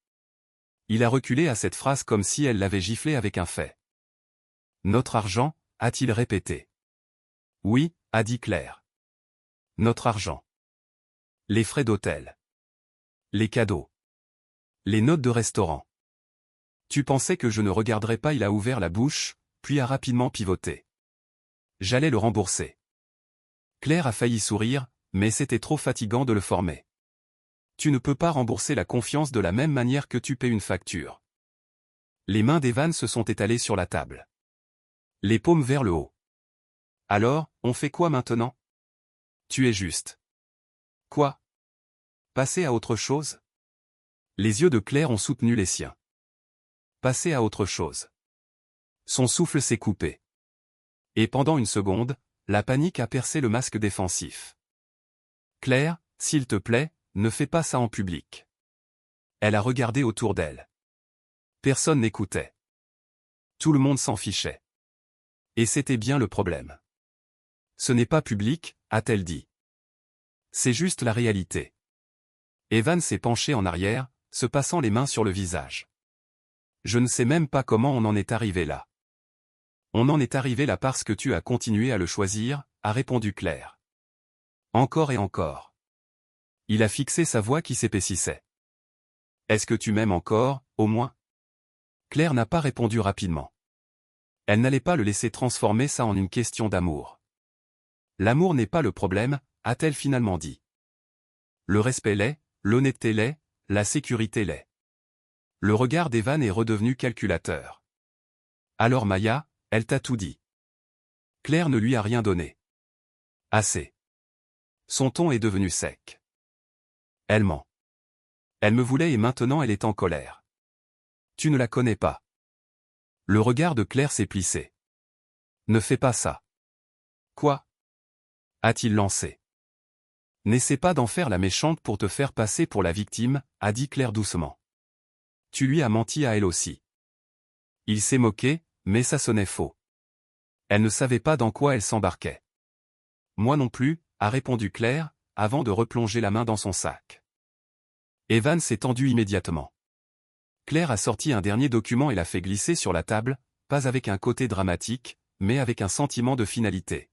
Il a reculé à cette phrase comme si elle l'avait giflé avec un fait. Notre argent, a-t-il répété. Oui, a dit Claire. Notre argent. Les frais d'hôtel. Les cadeaux. Les notes de restaurant. Tu pensais que je ne regarderais pas? Il a ouvert la bouche, puis a rapidement pivoté. J'allais le rembourser. Claire a failli sourire, mais c'était trop fatigant de le former. Tu ne peux pas rembourser la confiance de la même manière que tu paies une facture. Les mains d'Evan se sont étalées sur la table. Les paumes vers le haut. Alors, on fait quoi maintenant? Tu es juste. Quoi? Passer à autre chose? Les yeux de Claire ont soutenu les siens. Passer à autre chose. Son souffle s'est coupé. Et pendant une seconde, la panique a percé le masque défensif. Claire, s'il te plaît, ne fais pas ça en public. Elle a regardé autour d'elle. Personne n'écoutait. Tout le monde s'en fichait. Et c'était bien le problème. Ce n'est pas public, a-t-elle dit. C'est juste la réalité. Evan s'est penché en arrière, se passant les mains sur le visage. Je ne sais même pas comment on en est arrivé là. On en est arrivé là parce que tu as continué à le choisir, a répondu Claire. Encore et encore. Il a fixé sa voix qui s'épaississait. Est-ce que tu m'aimes encore, au moins? Claire n'a pas répondu rapidement. Elle n'allait pas le laisser transformer ça en une question d'amour. L'amour n'est pas le problème, a-t-elle finalement dit. Le respect l'est, l'honnêteté l'est, la sécurité l'est. Le regard d'Evan est redevenu calculateur. Alors Maya, Elle t'a tout dit. Claire ne lui a rien donné. Assez. Son ton est devenu sec. Elle ment. Elle me voulait et maintenant elle est en colère. Tu ne la connais pas. Le regard de Claire s'est plissé. Ne fais pas ça. Quoi? A-t-il lancé. N'essaie pas d'en faire la méchante pour te faire passer pour la victime, a dit Claire doucement. Tu lui as menti à elle aussi. Il s'est moqué, mais ça sonnait faux. Elle ne savait pas dans quoi elle s'embarquait. Moi non plus, a répondu Claire, avant de replonger la main dans son sac. Evan s'est tendu immédiatement. Claire a sorti un dernier document et l'a fait glisser sur la table, pas avec un côté dramatique, mais avec un sentiment de finalité.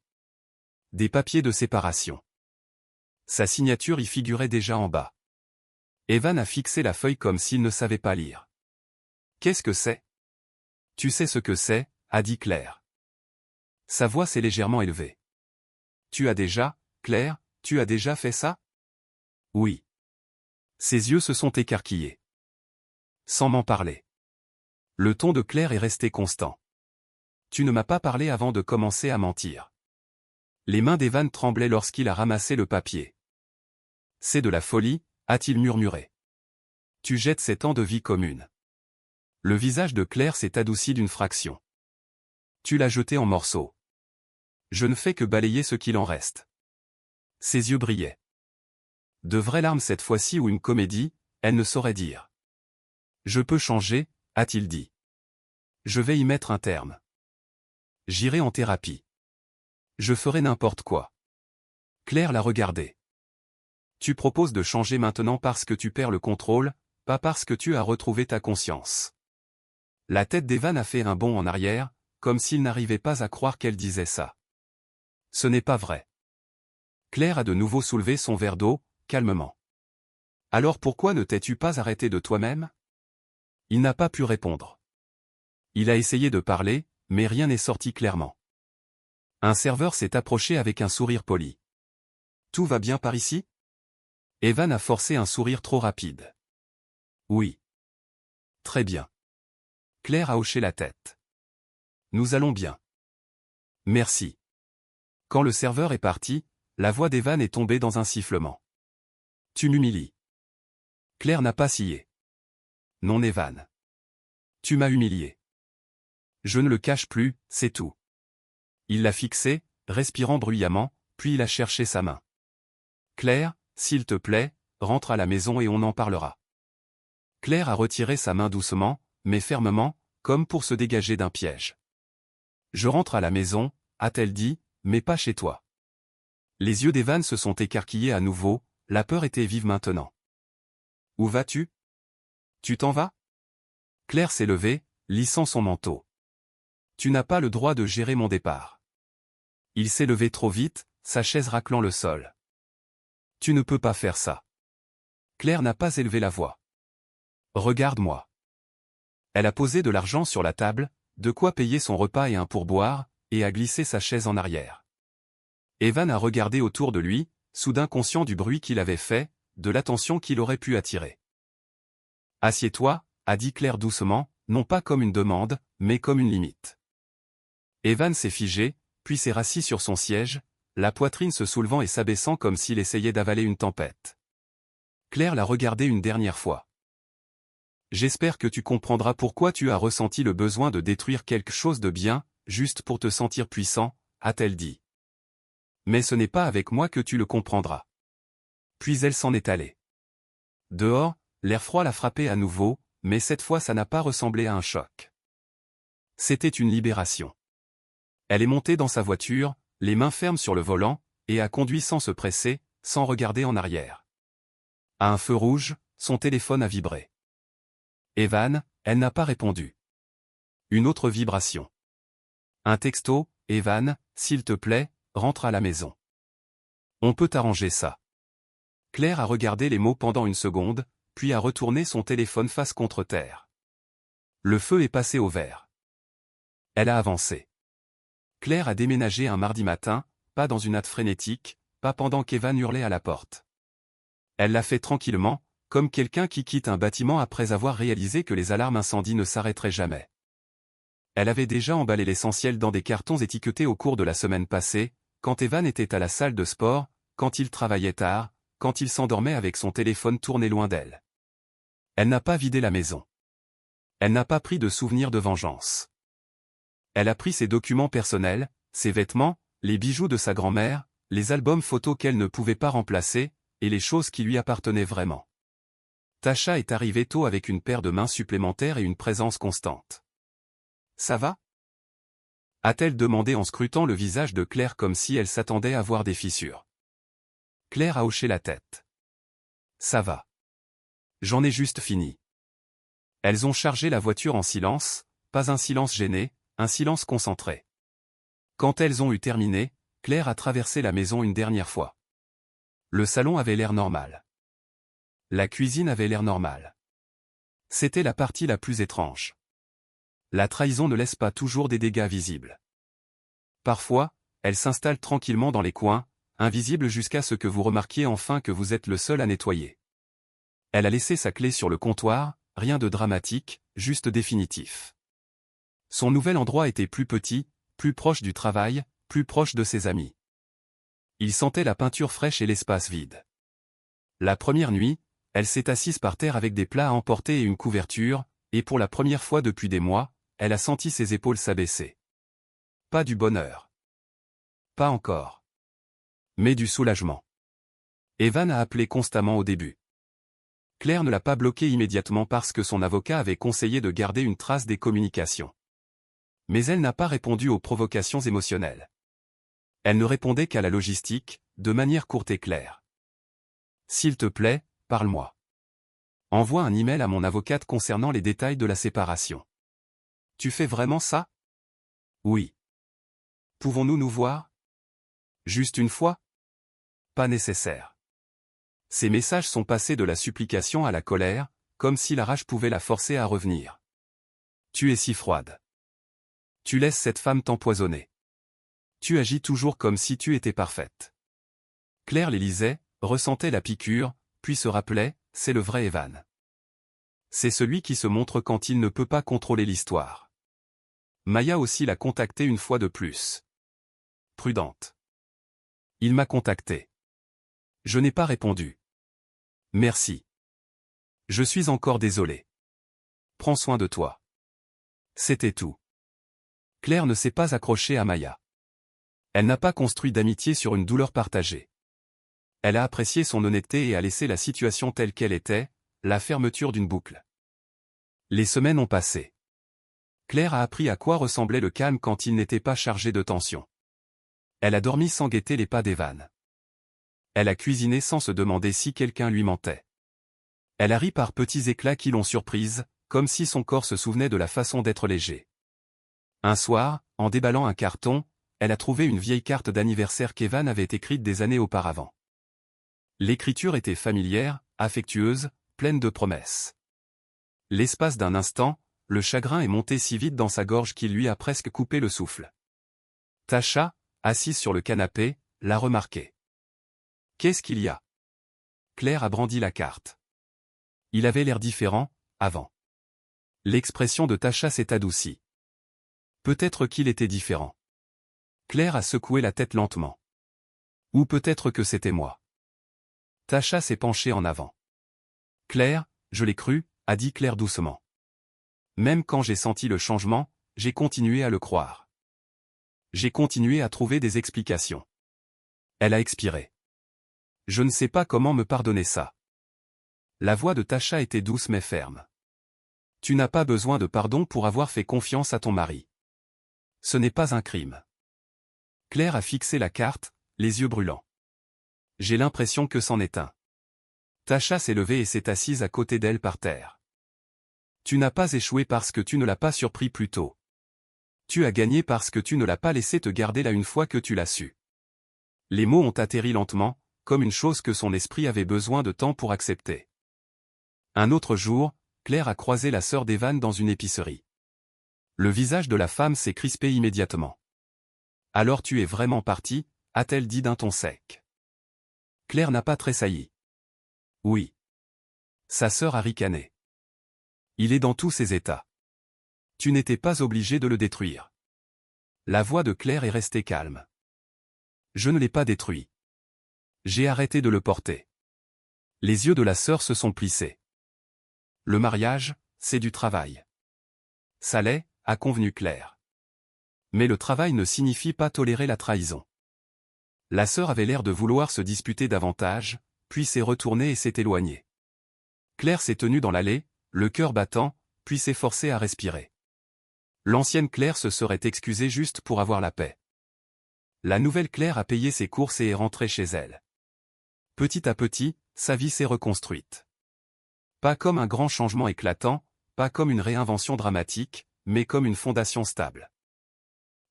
Des papiers de séparation. Sa signature y figurait déjà en bas. Evan a fixé la feuille comme s'il ne savait pas lire. Qu'est-ce que c'est? Tu sais ce que c'est, a dit Claire. Sa voix s'est légèrement élevée. Tu as déjà, Claire, tu as déjà fait ça? Oui. Ses yeux se sont écarquillés. Sans m'en parler. Le ton de Claire est resté constant. Tu ne m'as pas parlé avant de commencer à mentir. Les mains d'Evan tremblaient lorsqu'il a ramassé le papier. C'est de la folie, a-t-il murmuré. Tu jettes 7 ans de vie commune. Le visage de Claire s'est adouci d'une fraction. Tu l'as jeté en morceaux. Je ne fais que balayer ce qu'il en reste. Ses yeux brillaient. De vraies larmes cette fois-ci ou une comédie, elle ne saurait dire. Je peux changer, a-t-il dit. Je vais y mettre un terme. J'irai en thérapie. Je ferai n'importe quoi. Claire l'a regardé. Tu proposes de changer maintenant parce que tu perds le contrôle, pas parce que tu as retrouvé ta conscience. La tête d'Evan a fait un bond en arrière, comme s'il n'arrivait pas à croire qu'elle disait ça. Ce n'est pas vrai. Claire a de nouveau soulevé son verre d'eau, calmement. Alors pourquoi ne t'es-tu pas arrêté de toi-même? Il n'a pas pu répondre. Il a essayé de parler, mais rien n'est sorti clairement. Un serveur s'est approché avec un sourire poli. Tout va bien par ici? Evan a forcé un sourire trop rapide. Oui. Très bien. Claire a hoché la tête. Nous allons bien. Merci. Quand le serveur est parti, la voix d'Evan est tombée dans un sifflement. Tu m'humilies. Claire n'a pas scié. Non Evan. Tu m'as humilié. Je ne le cache plus, c'est tout. Il l'a fixé, respirant bruyamment, puis il a cherché sa main. Claire, s'il te plaît, rentre à la maison et on en parlera. Claire a retiré sa main doucement, mais fermement, comme pour se dégager d'un piège. Je rentre à la maison, a-t-elle dit, mais pas chez toi. Les yeux d'Evan se sont écarquillés à nouveau, la peur était vive maintenant. Où vas-tu? Tu t'en vas? Claire s'est levée, lissant son manteau. Tu n'as pas le droit de gérer mon départ. Il s'est levé trop vite, sa chaise raclant le sol. Tu ne peux pas faire ça. Claire n'a pas élevé la voix. Regarde-moi. Elle a posé de l'argent sur la table, de quoi payer son repas et un pourboire, et a glissé sa chaise en arrière. Evan a regardé autour de lui, soudain conscient du bruit qu'il avait fait, de l'attention qu'il aurait pu attirer. Assieds-toi, a dit Claire doucement, non pas comme une demande, mais comme une limite. Evan s'est figé, puis s'est rassis sur son siège, la poitrine se soulevant et s'abaissant comme s'il essayait d'avaler une tempête. Claire l'a regardé une dernière fois. J'espère que tu comprendras pourquoi tu as ressenti le besoin de détruire quelque chose de bien, juste pour te sentir puissant, a-t-elle dit. Mais ce n'est pas avec moi que tu le comprendras. Puis elle s'en est allée. Dehors, l'air froid l'a frappé à nouveau, mais cette fois ça n'a pas ressemblé à un choc. C'était une libération. Elle est montée dans sa voiture, les mains fermes sur le volant, et a conduit sans se presser, sans regarder en arrière. À un feu rouge, son téléphone a vibré. Evan, elle n'a pas répondu. Une autre vibration. Un texto, Evan, s'il te plaît, rentre à la maison. On peut arranger ça. Claire a regardé les mots pendant une seconde, puis a retourné son téléphone face contre terre. Le feu est passé au vert. Elle a avancé. Claire a déménagé un mardi matin, pas dans une hâte frénétique, pas pendant qu'Evan hurlait à la porte. Elle l'a fait tranquillement, comme quelqu'un qui quitte un bâtiment après avoir réalisé que les alarmes incendie ne s'arrêteraient jamais. Elle avait déjà emballé l'essentiel dans des cartons étiquetés au cours de la semaine passée, quand Evan était à la salle de sport, quand il travaillait tard, quand il s'endormait avec son téléphone tourné loin d'elle. Elle n'a pas vidé la maison. Elle n'a pas pris de souvenirs de vengeance. Elle a pris ses documents personnels, ses vêtements, les bijoux de sa grand-mère, les albums photos qu'elle ne pouvait pas remplacer, et les choses qui lui appartenaient vraiment. Tasha est arrivée tôt avec une paire de mains supplémentaires et une présence constante. « Ça va ?» a-t-elle demandé en scrutant le visage de Claire comme si elle s'attendait à voir des fissures. Claire a hoché la tête. « Ça va. J'en ai juste fini. » Elles ont chargé la voiture en silence, pas un silence gêné, un silence concentré. Quand elles ont eu terminé, Claire a traversé la maison une dernière fois. Le salon avait l'air normal. La cuisine avait l'air normale. C'était la partie la plus étrange. La trahison ne laisse pas toujours des dégâts visibles. Parfois, elle s'installe tranquillement dans les coins, invisible jusqu'à ce que vous remarquiez enfin que vous êtes le seul à nettoyer. Elle a laissé sa clé sur le comptoir, rien de dramatique, juste définitif. Son nouvel endroit était plus petit, plus proche du travail, plus proche de ses amis. Il sentait la peinture fraîche et l'espace vide. La première nuit, elle s'est assise par terre avec des plats à emporter et une couverture, et pour la première fois depuis des mois, elle a senti ses épaules s'abaisser. Pas du bonheur. Pas encore. Mais du soulagement. Evan a appelé constamment au début. Claire ne l'a pas bloqué immédiatement parce que son avocat avait conseillé de garder une trace des communications. Mais elle n'a pas répondu aux provocations émotionnelles. Elle ne répondait qu'à la logistique, de manière courte et claire. « S'il te plaît, parle-moi. Envoie un email à mon avocate concernant les détails de la séparation. » Tu fais vraiment ça? Oui. Pouvons-nous nous voir? Juste une fois? Pas nécessaire. Ces messages sont passés de la supplication à la colère, comme si la rage pouvait la forcer à revenir. Tu es si froide. Tu laisses cette femme t'empoisonner. Tu agis toujours comme si tu étais parfaite. Claire les lisait, ressentait la piqûre, puis se rappelait, c'est le vrai Evan. C'est celui qui se montre quand il ne peut pas contrôler l'histoire. Maya aussi l'a contacté une fois de plus. Prudente. Il m'a contacté. Je n'ai pas répondu. Merci. Je suis encore désolé. Prends soin de toi. C'était tout. Claire ne s'est pas accrochée à Maya. Elle n'a pas construit d'amitié sur une douleur partagée. Elle a apprécié son honnêteté et a laissé la situation telle qu'elle était, la fermeture d'une boucle. Les semaines ont passé. Claire a appris à quoi ressemblait le calme quand il n'était pas chargé de tension. Elle a dormi sans guetter les pas d'Evan. Elle a cuisiné sans se demander si quelqu'un lui mentait. Elle a ri par petits éclats qui l'ont surprise, comme si son corps se souvenait de la façon d'être léger. Un soir, en déballant un carton, elle a trouvé une vieille carte d'anniversaire qu'Evan avait écrite des années auparavant. L'écriture était familière, affectueuse, pleine de promesses. L'espace d'un instant, le chagrin est monté si vite dans sa gorge qu'il lui a presque coupé le souffle. Tasha, assise sur le canapé, l'a remarqué. « Qu'est-ce qu'il y a ?» Claire a brandi la carte. Il avait l'air différent, avant. L'expression de Tasha s'est adoucie. Peut-être qu'il était différent. Claire a secoué la tête lentement. Ou peut-être que c'était moi. Tasha s'est penchée en avant. Claire, je l'ai cru, a dit Claire doucement. Même quand j'ai senti le changement, j'ai continué à le croire. J'ai continué à trouver des explications. Elle a expiré. Je ne sais pas comment me pardonner ça. La voix de Tasha était douce mais ferme. Tu n'as pas besoin de pardon pour avoir fait confiance à ton mari. Ce n'est pas un crime. Claire a fixé la carte, les yeux brûlants. J'ai l'impression que c'en est un. Tasha s'est levée et s'est assise à côté d'elle par terre. Tu n'as pas échoué parce que tu ne l'as pas surpris plus tôt. Tu as gagné parce que tu ne l'as pas laissé te garder là une fois que tu l'as su. Les mots ont atterri lentement, comme une chose que son esprit avait besoin de temps pour accepter. Un autre jour, Claire a croisé la sœur d'Evan dans une épicerie. Le visage de la femme s'est crispé immédiatement. « Alors tu es vraiment parti ?» a-t-elle dit d'un ton sec. Claire n'a pas tressailli. « Oui. » Sa sœur a ricané. « Il est dans tous ses états. Tu n'étais pas obligé de le détruire. La voix de Claire est restée calme. Je ne l'ai pas détruit. J'ai arrêté de le porter. Les yeux de la sœur se sont plissés. Le mariage, c'est du travail. Ça l'est, a convenu Claire. Mais le travail ne signifie pas tolérer la trahison. La sœur avait l'air de vouloir se disputer davantage, puis s'est retournée et s'est éloignée. Claire s'est tenue dans l'allée, le cœur battant, puis s'est forcée à respirer. L'ancienne Claire se serait excusée juste pour avoir la paix. La nouvelle Claire a payé ses courses et est rentrée chez elle. Petit à petit, sa vie s'est reconstruite. Pas comme un grand changement éclatant, pas comme une réinvention dramatique, mais comme une fondation stable.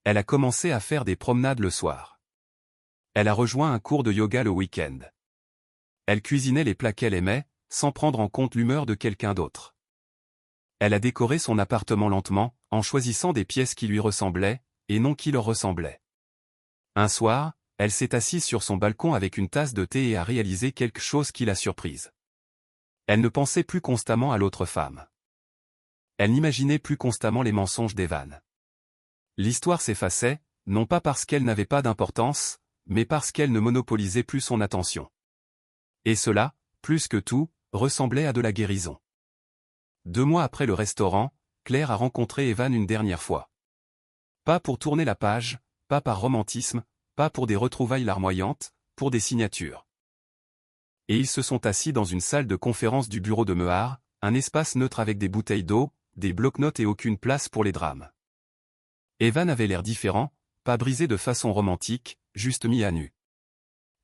Elle a commencé à faire des promenades le soir. Elle a rejoint un cours de yoga le week-end. Elle cuisinait les plats qu'elle aimait, sans prendre en compte l'humeur de quelqu'un d'autre. Elle a décoré son appartement lentement, en choisissant des pièces qui lui ressemblaient, et non qui leur ressemblaient. Un soir, elle s'est assise sur son balcon avec une tasse de thé et a réalisé quelque chose qui l'a surprise. Elle ne pensait plus constamment à l'autre femme. Elle n'imaginait plus constamment les mensonges d'Evan. L'histoire s'effaçait, non pas parce qu'elle n'avait pas d'importance, mais parce qu'elle ne monopolisait plus son attention. Et cela, plus que tout, ressemblait à de la guérison. 2 mois après le restaurant, Claire a rencontré Evan une dernière fois. Pas pour tourner la page, pas par romantisme, pas pour des retrouvailles larmoyantes, pour des signatures. Et ils se sont assis dans une salle de conférence du bureau de Mehar, un espace neutre avec des bouteilles d'eau, des bloc-notes et aucune place pour les drames. Evan avait l'air différent, pas brisé de façon romantique, juste mis à nu.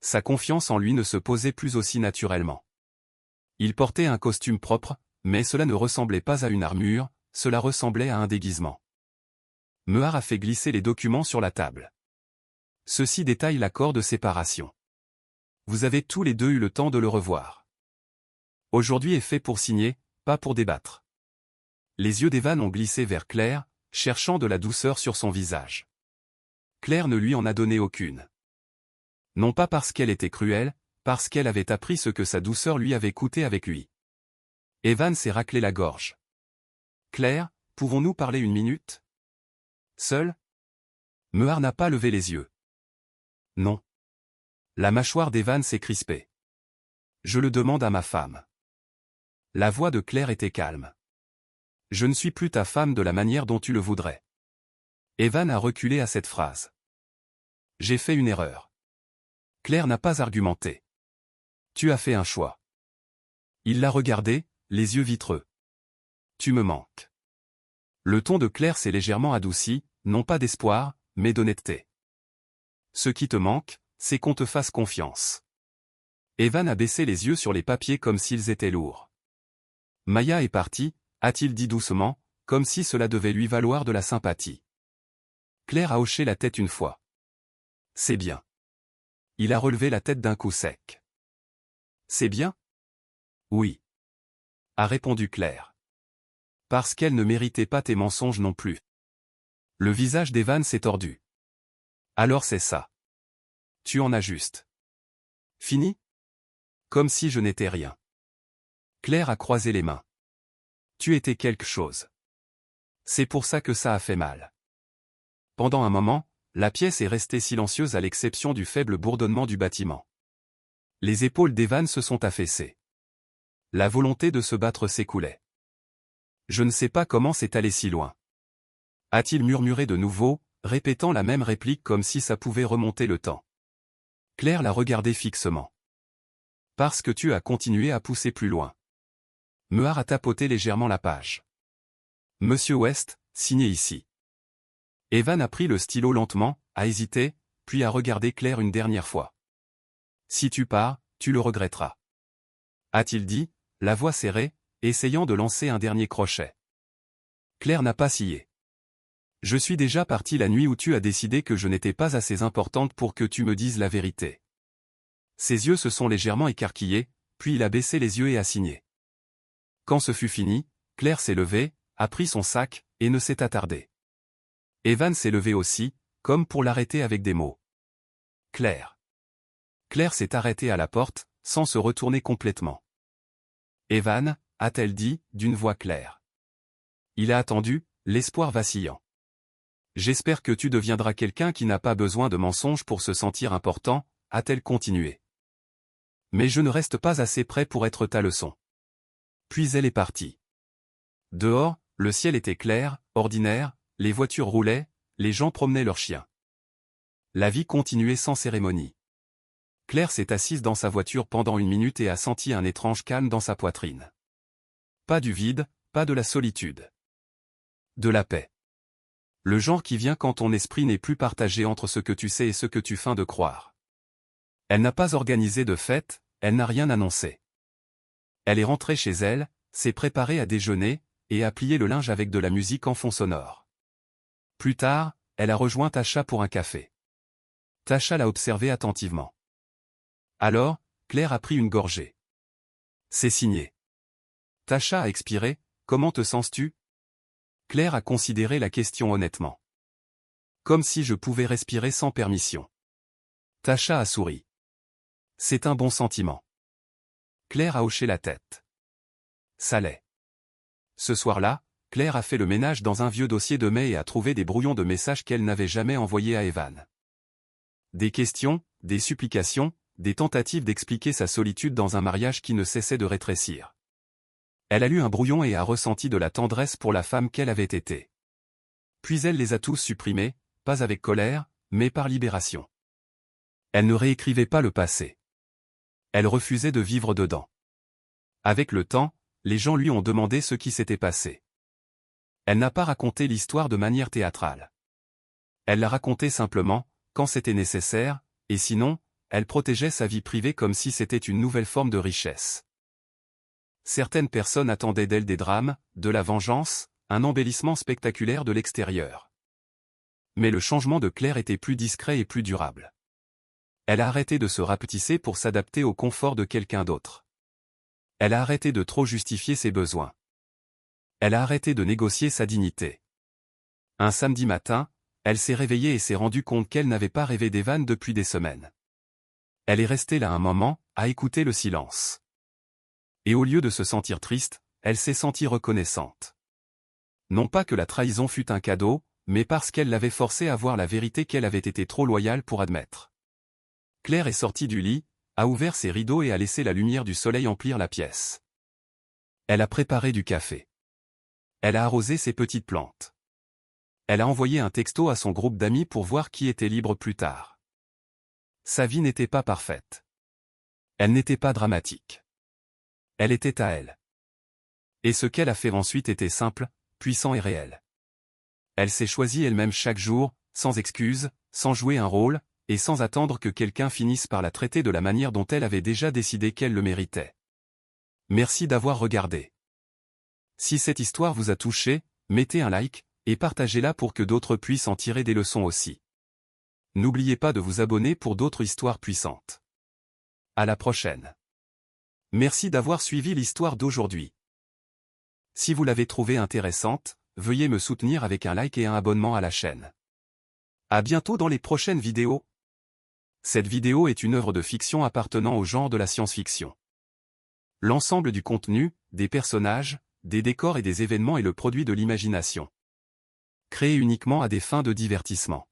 Sa confiance en lui ne se posait plus aussi naturellement. Il portait un costume propre, mais cela ne ressemblait pas à une armure, cela ressemblait à un déguisement. Mehar a fait glisser les documents sur la table. Ceci détaille l'accord de séparation. Vous avez tous les deux eu le temps de le revoir. Aujourd'hui est fait pour signer, pas pour débattre. Les yeux d'Evan ont glissé vers Claire, cherchant de la douceur sur son visage. Claire ne lui en a donné aucune. Non pas parce qu'elle était cruelle, parce qu'elle avait appris ce que sa douceur lui avait coûté avec lui. Evan s'est raclé la gorge. Claire, pouvons-nous parler 1 minute? Seul? Mehar n'a pas levé les yeux. Non. La mâchoire d'Evan s'est crispée. Je le demande à ma femme. La voix de Claire était calme. Je ne suis plus ta femme de la manière dont tu le voudrais. Evan a reculé à cette phrase. J'ai fait une erreur. Claire n'a pas argumenté. Tu as fait un choix. Il l'a regardé, les yeux vitreux. Tu me manques. Le ton de Claire s'est légèrement adouci, non pas d'espoir, mais d'honnêteté. Ce qui te manque, c'est qu'on te fasse confiance. Evan a baissé les yeux sur les papiers comme s'ils étaient lourds. Maya est partie, a-t-il dit doucement, comme si cela devait lui valoir de la sympathie. Claire a hoché la tête une fois. C'est bien. Il a relevé la tête d'un coup sec. C'est bien? Oui. A répondu Claire. Parce qu'elle ne méritait pas tes mensonges non plus. Le visage d'Evan s'est tordu. Alors c'est ça. Tu en as juste. Fini? Comme si je n'étais rien. Claire a croisé les mains. Tu étais quelque chose. C'est pour ça que ça a fait mal. Pendant un moment, la pièce est restée silencieuse à l'exception du faible bourdonnement du bâtiment. Les épaules d'Evan se sont affaissées. La volonté de se battre s'écoulait. Je ne sais pas comment c'est allé si loin. A-t-il murmuré de nouveau, répétant la même réplique comme si ça pouvait remonter le temps. Claire l'a regardé fixement. Parce que tu as continué à pousser plus loin. Mehar a tapoté légèrement la page. Monsieur West, signez ici. Evan a pris le stylo lentement, a hésité, puis a regardé Claire une dernière fois. Si tu pars, tu le regretteras. A-t-il dit, la voix serrée, essayant de lancer un dernier crochet. Claire n'a pas scié. Je suis déjà parti la nuit où tu as décidé que je n'étais pas assez importante pour que tu me dises la vérité. Ses yeux se sont légèrement écarquillés, puis il a baissé les yeux et a signé. Quand ce fut fini, Claire s'est levée, a pris son sac, et ne s'est attardée. Evan s'est levé aussi, comme pour l'arrêter avec des mots. Claire. Claire s'est arrêtée à la porte, sans se retourner complètement. Evan, a-t-elle dit, d'une voix claire. Il a attendu, l'espoir vacillant. J'espère que tu deviendras quelqu'un qui n'a pas besoin de mensonges pour se sentir important, a-t-elle continué. Mais je ne reste pas assez près pour être ta leçon. Puis elle est partie. Dehors, le ciel était clair, ordinaire, les voitures roulaient, les gens promenaient leurs chiens. La vie continuait sans cérémonie. Claire s'est assise dans sa voiture pendant 1 minute et a senti un étrange calme dans sa poitrine. Pas du vide, pas de la solitude. De la paix. Le genre qui vient quand ton esprit n'est plus partagé entre ce que tu sais et ce que tu feins de croire. Elle n'a pas organisé de fête, elle n'a rien annoncé. Elle est rentrée chez elle, s'est préparée à déjeuner, et a plié le linge avec de la musique en fond sonore. Plus tard, elle a rejoint Tasha pour un café. Tasha l'a observé attentivement. Alors, Claire a pris une gorgée. C'est signé. Tasha a expiré, comment te sens-tu? Claire a considéré la question honnêtement. Comme si je pouvais respirer sans permission. Tasha a souri. C'est un bon sentiment. Claire a hoché la tête. Ça l'est. Ce soir-là, Claire a fait le ménage dans un vieux dossier de mail et a trouvé des brouillons de messages qu'elle n'avait jamais envoyés à Evan. Des questions, des supplications, des tentatives d'expliquer sa solitude dans un mariage qui ne cessait de rétrécir. Elle a lu un brouillon et a ressenti de la tendresse pour la femme qu'elle avait été. Puis elle les a tous supprimés, pas avec colère, mais par libération. Elle ne réécrivait pas le passé. Elle refusait de vivre dedans. Avec le temps, les gens lui ont demandé ce qui s'était passé. Elle n'a pas raconté l'histoire de manière théâtrale. Elle l'a racontée simplement, quand c'était nécessaire, et sinon, elle protégeait sa vie privée comme si c'était une nouvelle forme de richesse. Certaines personnes attendaient d'elle des drames, de la vengeance, un embellissement spectaculaire de l'extérieur. Mais le changement de Claire était plus discret et plus durable. Elle a arrêté de se rapetisser pour s'adapter au confort de quelqu'un d'autre. Elle a arrêté de trop justifier ses besoins. Elle a arrêté de négocier sa dignité. Un samedi matin, elle s'est réveillée et s'est rendue compte qu'elle n'avait pas rêvé d'Evan depuis des semaines. Elle est restée là un moment, à écouter le silence. Et au lieu de se sentir triste, elle s'est sentie reconnaissante. Non pas que la trahison fût un cadeau, mais parce qu'elle l'avait forcée à voir la vérité qu'elle avait été trop loyale pour admettre. Claire est sortie du lit, a ouvert ses rideaux et a laissé la lumière du soleil emplir la pièce. Elle a préparé du café. Elle a arrosé ses petites plantes. Elle a envoyé un texto à son groupe d'amis pour voir qui était libre plus tard. Sa vie n'était pas parfaite. Elle n'était pas dramatique. Elle était à elle. Et ce qu'elle a fait ensuite était simple, puissant et réel. Elle s'est choisie elle-même chaque jour, sans excuse, sans jouer un rôle, et sans attendre que quelqu'un finisse par la traiter de la manière dont elle avait déjà décidé qu'elle le méritait. Merci d'avoir regardé. Si cette histoire vous a touché, mettez un like, et partagez-la pour que d'autres puissent en tirer des leçons aussi. N'oubliez pas de vous abonner pour d'autres histoires puissantes. À la prochaine. Merci d'avoir suivi l'histoire d'aujourd'hui. Si vous l'avez trouvée intéressante, veuillez me soutenir avec un like et un abonnement à la chaîne. À bientôt dans les prochaines vidéos. Cette vidéo est une œuvre de fiction appartenant au genre de la science-fiction. L'ensemble du contenu, des personnages, des décors et des événements est le produit de l'imagination. Créé uniquement à des fins de divertissement.